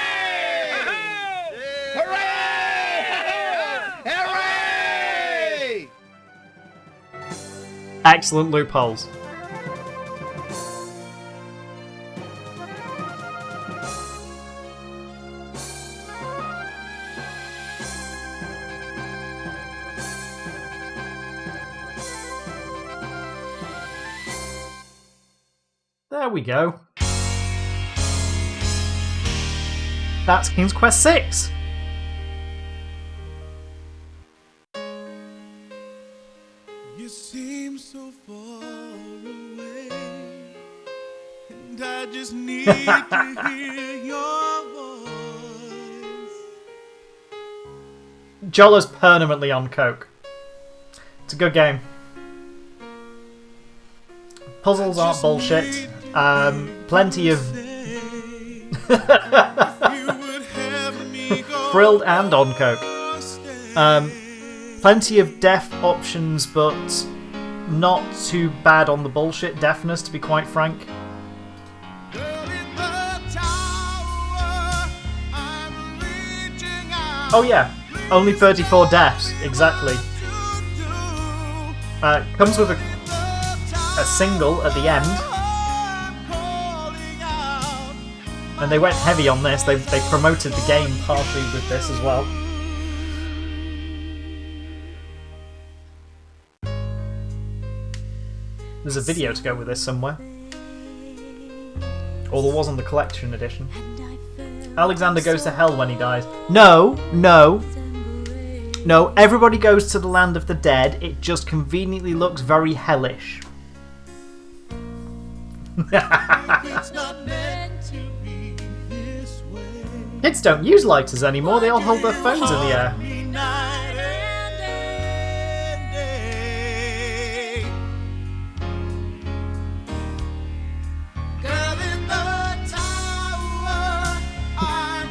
[SPEAKER 10] Hooray!
[SPEAKER 1] Excellent loopholes. There we go. That's King's Quest 6.
[SPEAKER 13] You seem so far away, and I just need to hear your voice.
[SPEAKER 1] Jola's permanently on coke. It's a good game. Puzzles aren't bullshit. Plenty of thrilled and on coke. Plenty of deaf options, but not too bad on the bullshit deafness, to be quite frank. Oh yeah, only 34 deaths, exactly. Comes with a single at the end. And they went heavy on this. They promoted the game partially with this as well. There's a video to go with this somewhere. Or there was on the collection edition. Alexander goes to hell when he dies. No, no. No, everybody goes to the land of the dead. It just conveniently looks very hellish. Kids don't use lighters anymore. They all hold their phones in the air.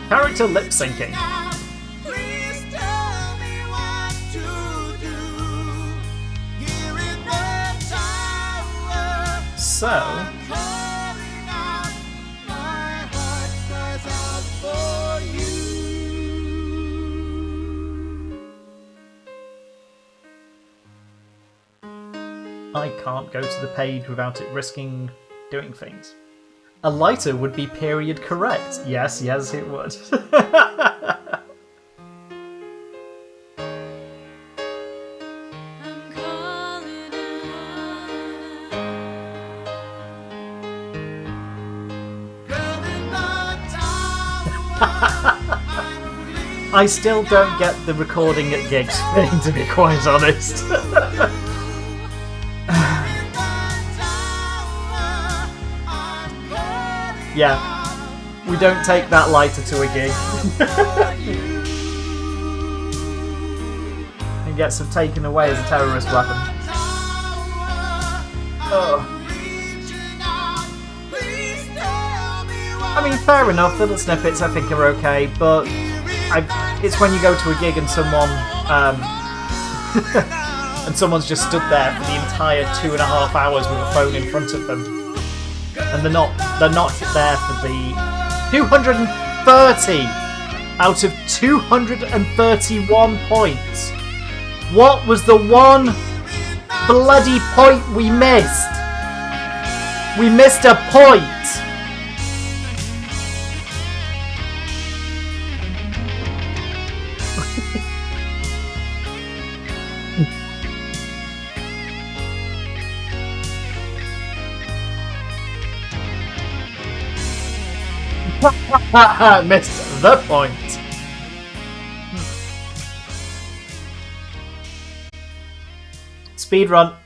[SPEAKER 1] Character lip syncing. So, I can't go to the page without it risking doing things. A lighter would be period correct. Yes, yes, it would. I still don't get the recording at gigs thing, to be quite honest. Yeah, we don't take that lighter to a gig. It gets taken away as a terrorist weapon. Oh. I mean, fair enough, little snippets I think are okay, but it's when you go to a gig and someone and someone's just stood there for the entire 2.5 hours with a phone in front of them, and they're not there for the 230 out of 231 points. What was the one bloody point we missed? We missed a point. Missed the point. Speedrun.